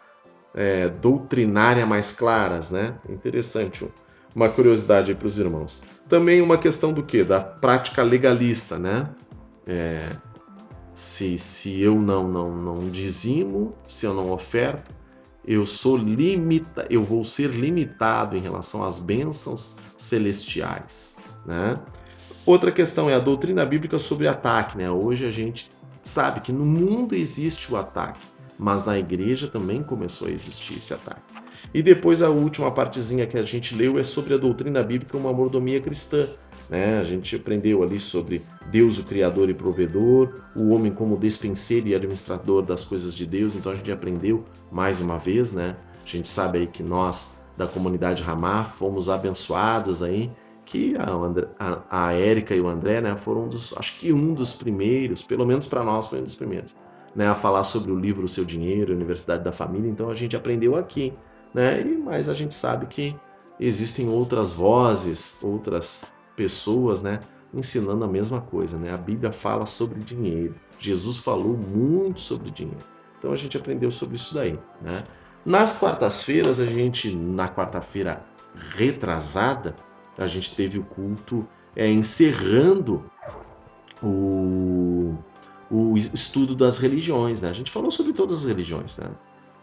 doutrinária mais claras, né? Interessante, uma curiosidade aí para os irmãos. Também uma questão do quê? Da prática legalista, né? Se eu não dizimo, se eu não oferto, eu vou ser limitado em relação às bênçãos celestiais, né? Outra questão é a doutrina bíblica sobre ataque, né? Hoje a gente sabe que no mundo existe o ataque, mas na igreja também começou a existir esse ataque. E depois a última partezinha que a gente leu é sobre a doutrina bíblica, uma mordomia cristã, né? A gente aprendeu ali sobre Deus, o Criador e Provedor, o homem como despenseiro e administrador das coisas de Deus. Então a gente aprendeu mais uma vez, né? A gente sabe aí que nós, da comunidade Ramá, fomos abençoados aí, que a Érica e o André, né, foram um dos primeiros, pelo menos para nós foi um dos primeiros, né, a falar sobre o livro O Seu Dinheiro, Universidade da Família. Então a gente aprendeu aqui, né? Mas a gente sabe que existem outras vozes, outras pessoas, né, ensinando a mesma coisa, né? A Bíblia fala sobre dinheiro. Jesus falou muito sobre dinheiro. Então a gente aprendeu sobre isso daí, né? Nas quartas-feiras, na quarta-feira retrasada, a gente teve o culto encerrando o estudo das religiões, né? A gente falou sobre todas as religiões, né?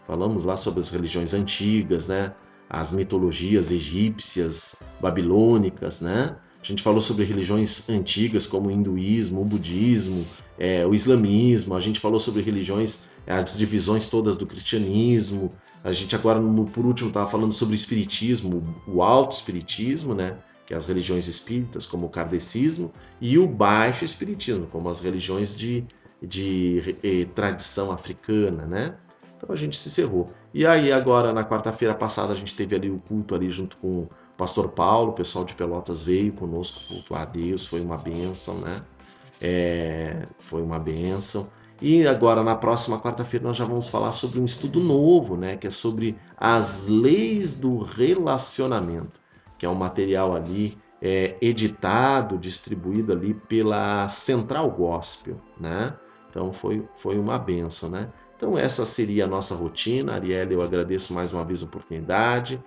Falamos lá sobre as religiões antigas, né? As mitologias egípcias, babilônicas, né? A gente falou sobre religiões antigas como o hinduísmo, o budismo, o islamismo. A gente falou sobre religiões, as divisões todas do cristianismo. A gente agora, por último, estava falando sobre o espiritismo, o alto espiritismo, né? Que é as religiões espíritas, como o kardecismo, e o baixo espiritismo, como as religiões de tradição africana, né? Então a gente se encerrou. E aí agora, na quarta-feira passada, a gente teve ali o culto ali junto com o pastor Paulo, o pessoal de Pelotas veio conosco cultuar a Deus, foi uma bênção, né? Foi uma bênção. E agora, na próxima quarta-feira, nós já vamos falar sobre um estudo novo, né? Que é sobre as leis do relacionamento, que é um material ali editado, distribuído ali pela Central Gospel, né? Então foi uma bênção, né? Então essa seria a nossa rotina. Arielle, eu agradeço mais uma vez a oportunidade.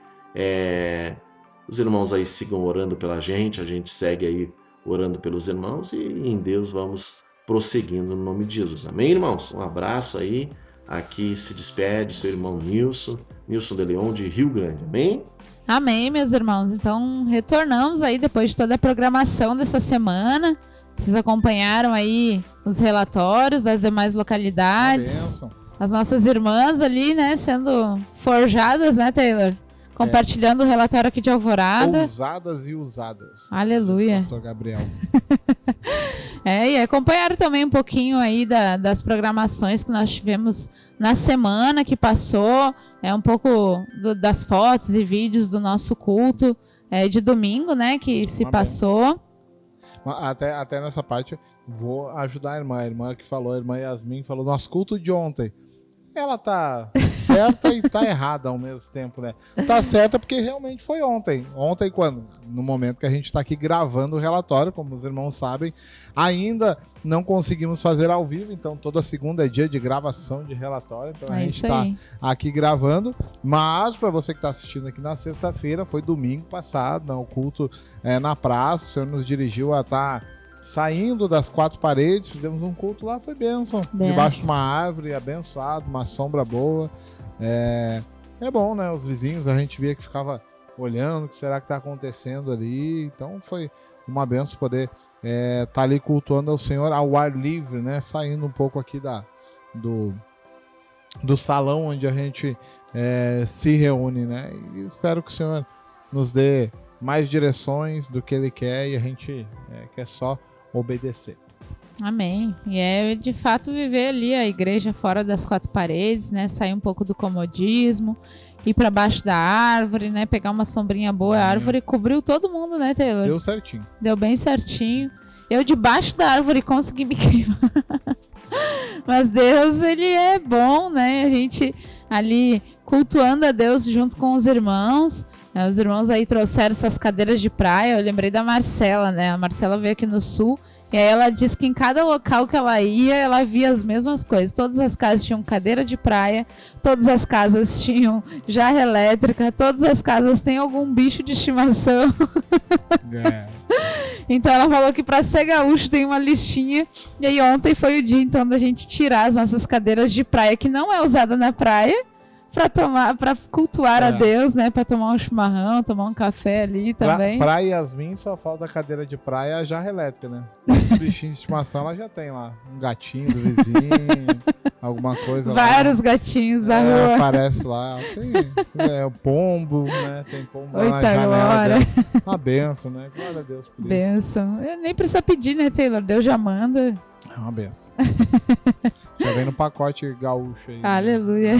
Os irmãos aí sigam orando pela gente, a gente segue aí orando pelos irmãos e em Deus vamos prosseguindo no nome de Jesus. Amém, irmãos? Um abraço aí. Aqui se despede seu irmão Nilson de Leão, de Rio Grande. Amém? Amém, meus irmãos. Então, retornamos aí depois de toda a programação dessa semana. Vocês acompanharam aí os relatórios das demais localidades. As nossas irmãs ali, né, sendo forjadas, né, Taylor? Compartilhando o relatório aqui de Alvorada. Ousadas e usadas. Aleluia. Pastor Gabriel. E acompanharam também um pouquinho aí das programações que nós tivemos na semana que passou. Um pouco das fotos e vídeos do nosso culto de domingo, né, que se passou. Até nessa parte, vou ajudar a irmã que falou, a irmã Yasmin falou, nosso culto de ontem. Ela tá certa e tá errada ao mesmo tempo, né? Tá certa porque realmente foi ontem. Ontem quando? No momento que a gente tá aqui gravando o relatório, como os irmãos sabem, ainda não conseguimos fazer ao vivo, então toda segunda é dia de gravação de relatório, então a gente tá aqui gravando, mas para você que tá assistindo aqui na sexta-feira, foi domingo passado, o culto na praça, o Senhor nos dirigiu a estar saindo das quatro paredes, fizemos um culto lá, foi bênção. Debaixo de uma árvore, abençoado, uma sombra boa. É bom, né? Os vizinhos, a gente via que ficava olhando o que será que está acontecendo ali. Então foi uma bênção poder tá ali cultuando ao Senhor ao ar livre, né? Saindo um pouco aqui do salão onde a gente se reúne, né? E espero que o Senhor nos dê mais direções do que Ele quer e a gente quer só obedecer. Amém. E de fato viver ali a igreja fora das quatro paredes, né? Sair um pouco do comodismo, ir para baixo da árvore, né? Pegar uma sombrinha boa. A árvore cobriu todo mundo, né, Taylor? Deu certinho. Deu bem certinho. Eu debaixo da árvore consegui me queimar. Mas Deus, Ele é bom, né? A gente ali cultuando a Deus junto com os irmãos. Os irmãos aí trouxeram essas cadeiras de praia. Eu lembrei da Marcela, né? A Marcela veio aqui no sul e aí ela disse que em cada local que ela ia, ela via as mesmas coisas. Todas as casas tinham cadeira de praia, todas as casas tinham jarra elétrica, todas as casas têm algum bicho de estimação. Então ela falou que para ser gaúcho tem uma listinha. E aí ontem foi o dia então da gente tirar as nossas cadeiras de praia, que não é usada na praia, para cultuar a Deus, né? Para tomar um chimarrão, tomar um café ali também. Pra Yasmin só falta a cadeira de praia e a jarra elétrica, né? Um bichinho de estimação ela já tem lá. Um gatinho do vizinho, alguma coisa lá. Vários gatinhos da rua. Aparece lá. Tem o pombo, né? Tem pombo lá na janela. Uma benção, né? Glória a Deus por isso. Benção. Nem precisa pedir, né, Taylor? Deus já manda. É uma benção. Já vem no pacote gaúcho aí. Aleluia.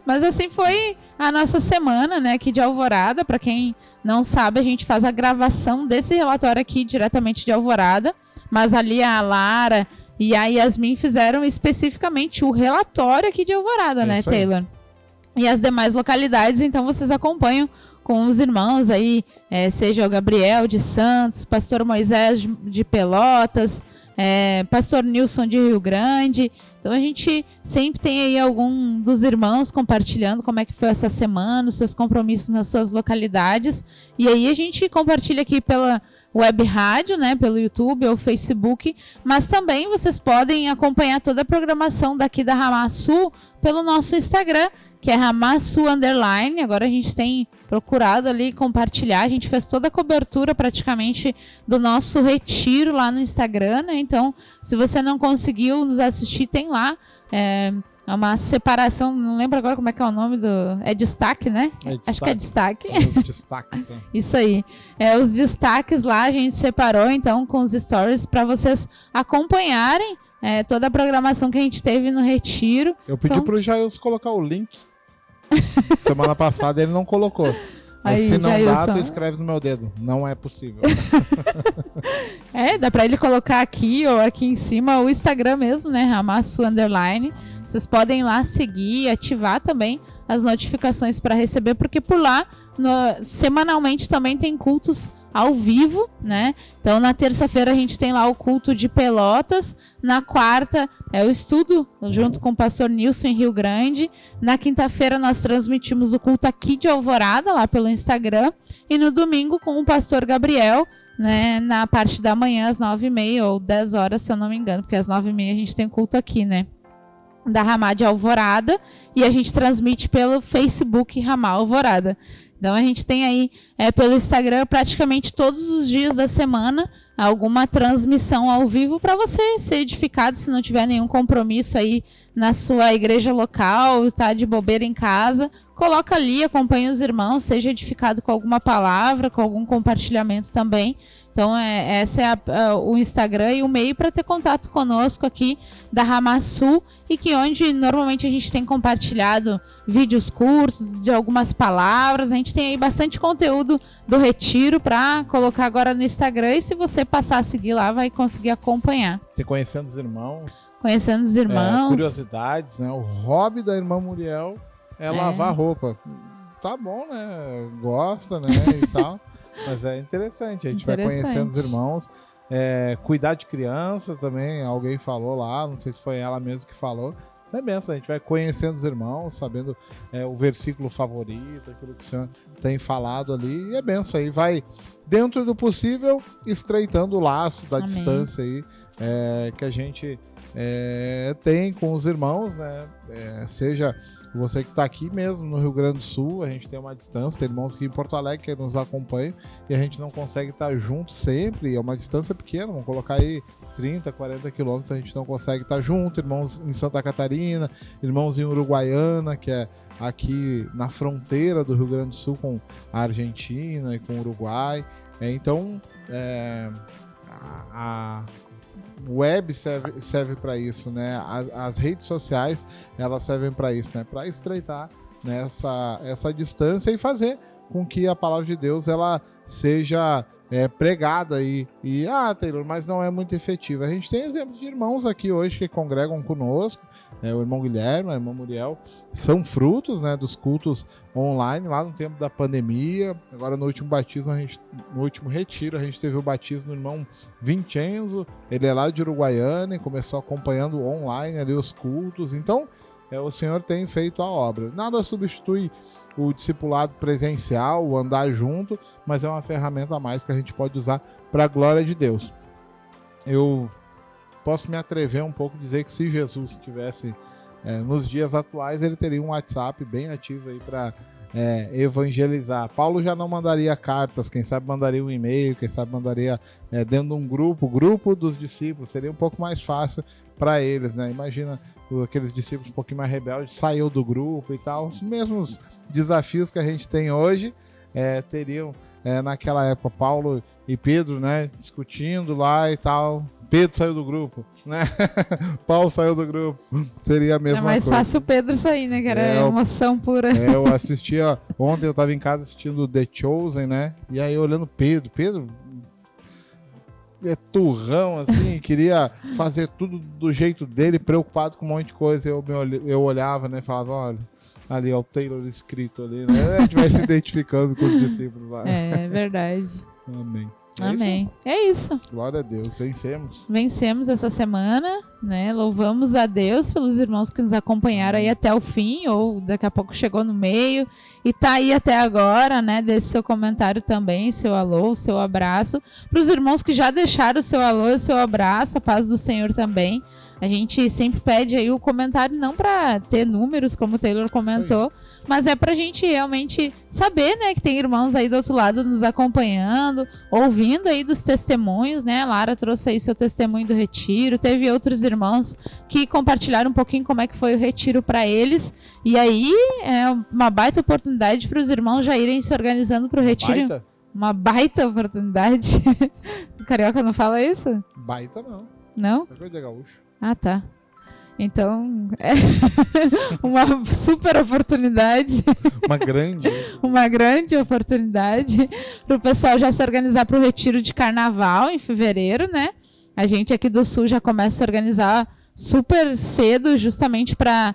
Mas assim foi a nossa semana, né, aqui de Alvorada. Para quem não sabe, a gente faz a gravação desse relatório aqui diretamente de Alvorada. Mas ali a Lara e a Yasmin fizeram especificamente o relatório aqui de Alvorada, né, Taylor? E as demais localidades, então vocês acompanham com os irmãos aí, seja o Gabriel de Santos, pastor Moisés de Pelotas, pastor Nilson de Rio Grande. Então a gente sempre tem aí algum dos irmãos compartilhando como é que foi essa semana, os seus compromissos nas suas localidades. E aí a gente compartilha aqui web rádio, né, pelo YouTube ou Facebook, mas também vocês podem acompanhar toda a programação daqui da Ramassul pelo nosso Instagram, que é Ramassul_. Agora a gente tem procurado ali compartilhar, a gente fez toda a cobertura praticamente do nosso retiro lá no Instagram, né? Então, se você não conseguiu nos assistir, tem lá uma separação, não lembro agora como é que é o nome do... É destaque, né? Acho que é destaque. Destaque, então. Isso aí. Os destaques lá a gente separou, então, com os stories para vocês acompanharem toda a programação que a gente teve no retiro. Eu pedi pro Jailson colocar o link. Semana passada ele não colocou. Mas se não dá, tu escreve no meu dedo. Não é possível. Dá pra ele colocar aqui ou aqui em cima o Instagram mesmo, né? Ramassul_. Vocês podem ir lá seguir, ativar também as notificações para receber, porque por lá, semanalmente também tem cultos ao vivo, né? Então, na terça-feira a gente tem lá o culto de Pelotas, na quarta é o estudo junto com o pastor Nilson em Rio Grande, na quinta-feira nós transmitimos o culto aqui de Alvorada, lá pelo Instagram, e no domingo com o pastor Gabriel, né, na parte da manhã, às 9h30 ou 10 horas, se eu não me engano, porque às 9h30 a gente tem culto aqui, né? Da Ramá de Alvorada, e a gente transmite pelo Facebook Ramá Alvorada. Então a gente tem aí pelo Instagram praticamente todos os dias da semana alguma transmissão ao vivo para você ser edificado, se não tiver nenhum compromisso aí na sua igreja local, está de bobeira em casa, coloca ali, acompanha os irmãos, seja edificado com alguma palavra, com algum compartilhamento também. Então, esse é o Instagram e o meio para ter contato conosco aqui da Ramassul, e que onde normalmente a gente tem compartilhado vídeos curtos de algumas palavras. A gente tem aí bastante conteúdo do retiro para colocar agora no Instagram, e se você passar a seguir lá, vai conseguir acompanhar. Você conhecendo os irmãos. Conhecendo os irmãos. Curiosidades, né? O hobby da irmã Muriel é lavar roupa. Tá bom, né? Gosta, né? E tal. Mas é interessante, a gente vai conhecendo os irmãos. Cuidar de criança também, alguém falou lá, não sei se foi ela mesmo que falou. É benção, a gente vai conhecendo os irmãos, sabendo o versículo favorito, aquilo que o Senhor tem falado ali. E é benção aí, vai dentro do possível estreitando o laço da distância aí que a gente tem com os irmãos, né? Seja você que está aqui mesmo no Rio Grande do Sul, a gente tem uma distância, tem irmãos aqui em Porto Alegre que nos acompanham e a gente não consegue estar junto sempre, é uma distância pequena, vamos colocar aí 30, 40 quilômetros, a gente não consegue estar junto, irmãos em Santa Catarina, irmãos em Uruguaiana, que é aqui na fronteira do Rio Grande do Sul com a Argentina e com o Uruguai. Então, a web serve para isso, né? As redes sociais, elas servem para isso, né? Para estreitar, né, essa distância e fazer com que a palavra de Deus ela seja pregada aí. Taylor, mas não é muito efetiva. A gente tem exemplos de irmãos aqui hoje que congregam conosco, o irmão Guilherme, a irmã Muriel, são frutos, né, dos cultos online lá no tempo da pandemia. Agora no último batismo, no último retiro, a gente teve o batismo do irmão Vincenzo, ele é lá de Uruguaiana e começou acompanhando online ali os cultos. Então, o Senhor tem feito a obra. Nada substitui o discipulado presencial, o andar junto, mas é uma ferramenta a mais que a gente pode usar para a glória de Deus. Eu posso me atrever um pouco a dizer que se Jesus estivesse nos dias atuais, ele teria um WhatsApp bem ativo aí para evangelizar. Paulo já não mandaria cartas, quem sabe mandaria um e-mail, quem sabe mandaria dentro de um grupo dos discípulos, seria um pouco mais fácil para eles, né? Imagina aqueles discípulos um pouquinho mais rebeldes, saiu do grupo e tal, os mesmos desafios que a gente tem hoje teriam naquela época, Paulo e Pedro, né, discutindo lá e tal. Pedro saiu do grupo, né? Paulo saiu do grupo. Seria a mesma coisa. É mais fácil o Pedro sair, né? Que era emoção pura. Eu assistia... Ontem eu estava em casa assistindo The Chosen, né? E aí olhando Pedro. Pedro é turrão, assim. Queria fazer tudo do jeito dele, preocupado com um monte de coisa. Eu olhava, né? Falava, olha... Ali, ó, o Taylor escrito ali, né? A gente vai se identificando com os discípulos lá. É verdade. Amém. Amém. É isso. Glória a Deus, vencemos. Vencemos essa semana, né? Louvamos a Deus pelos irmãos que nos acompanharam aí até o fim, ou daqui a pouco chegou no meio e tá aí até agora, né? Deixe seu comentário também, seu alô, seu abraço. Para os irmãos que já deixaram o seu alô e o seu abraço, a paz do Senhor também. A gente sempre pede aí o comentário não para ter números, como o Taylor comentou, mas é pra gente realmente saber, né, que tem irmãos aí do outro lado nos acompanhando, ouvindo aí dos testemunhos, né? A Lara trouxe aí seu testemunho do retiro, teve outros irmãos que compartilharam um pouquinho como é que foi o retiro para eles, e aí é uma baita oportunidade para os irmãos já irem se organizando para o retiro. Baita? Uma baita oportunidade. O carioca não fala isso? Baita não. Não? É coisa de gaúcho. Ah, tá. Então, é uma super oportunidade. Uma grande oportunidade para o pessoal já se organizar para o retiro de carnaval em fevereiro, né? A gente aqui do Sul já começa a se organizar super cedo, justamente para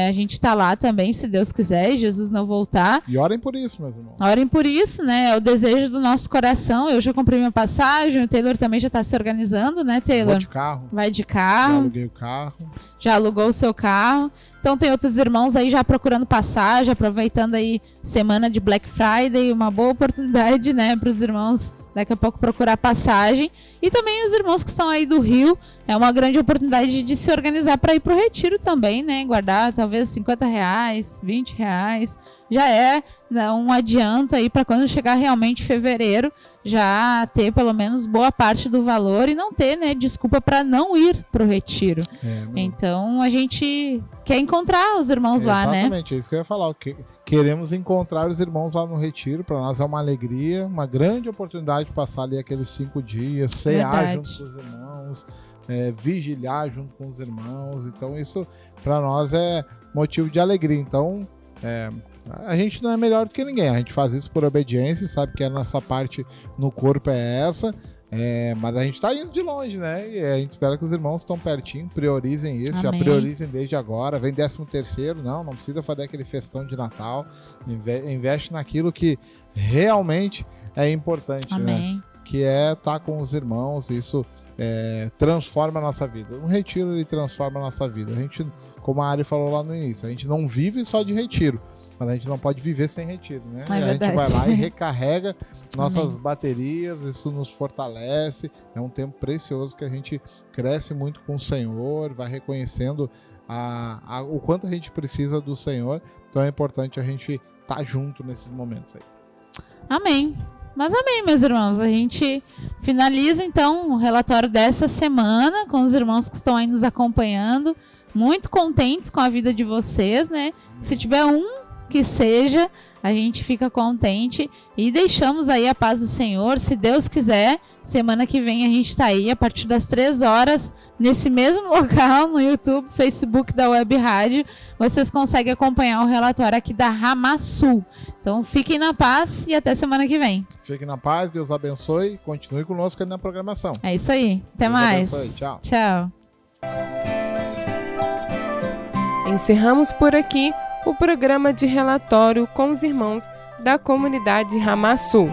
a gente estar lá também, se Deus quiser, e Jesus não voltar. E orem por isso, meus irmãos. Orem por isso, né? É o desejo do nosso coração. Eu já comprei minha passagem, o Taylor também já está se organizando, né, Taylor? Vou de carro. Vai de carro. Já aluguei o carro. Já alugou o seu carro. Então tem outros irmãos aí já procurando passagem, aproveitando aí semana de Black Friday, uma boa oportunidade, né, para os irmãos daqui a pouco procurar passagem. E também os irmãos que estão aí do Rio, é uma grande oportunidade de se organizar para ir para o retiro também, né, guardar talvez R$50, R$20, já é, né, um adianto aí para quando chegar realmente fevereiro, já ter pelo menos boa parte do valor e não ter, né, desculpa para não ir para o retiro. Então a gente quer encontrar os irmãos lá, né? Exatamente, é isso que eu ia falar. Queremos encontrar os irmãos lá no retiro. Para nós é uma alegria, uma grande oportunidade de passar ali aqueles 5 dias, cear junto com os irmãos, vigiliar junto com os irmãos. Então isso para nós é motivo de alegria. Então a gente não é melhor do que ninguém. A gente faz isso por obediência, sabe que a nossa parte no corpo é essa. Mas a gente tá indo de longe, né? E a gente espera que os irmãos estão pertinho, priorizem isso, Amém. já priorizem desde agora. Vem 13º, não precisa fazer aquele festão de Natal. Investe naquilo que realmente é importante, Amém. né? Que é estar com os irmãos, isso transforma a nossa vida. Um retiro, ele transforma a nossa vida. A gente, como a Ari falou lá no início, a gente não vive só de retiro, mas a gente não pode viver sem retiro, né? A gente vai lá e recarrega nossas baterias, isso nos fortalece, é um tempo precioso que a gente cresce muito com o Senhor, vai reconhecendo o quanto a gente precisa do Senhor, então é importante a gente estar junto nesses momentos aí. Amém. Mas amém, meus irmãos. A gente finaliza então o relatório dessa semana com os irmãos que estão aí nos acompanhando, muito contentes com a vida de vocês, né? Se tiver um que seja, a gente fica contente e deixamos aí a paz do Senhor. Se Deus quiser, semana que vem a gente está aí a partir das 3 horas, nesse mesmo local, no YouTube, Facebook da Web Rádio. Vocês conseguem acompanhar o relatório aqui da Ramassul. Então fiquem na paz e até semana que vem. Fiquem na paz, Deus abençoe, continue conosco aí na programação. É isso aí, até Deus mais. abençoe. Tchau. Tchau. Encerramos por aqui o programa de relatório com os irmãos da comunidade Ramassul.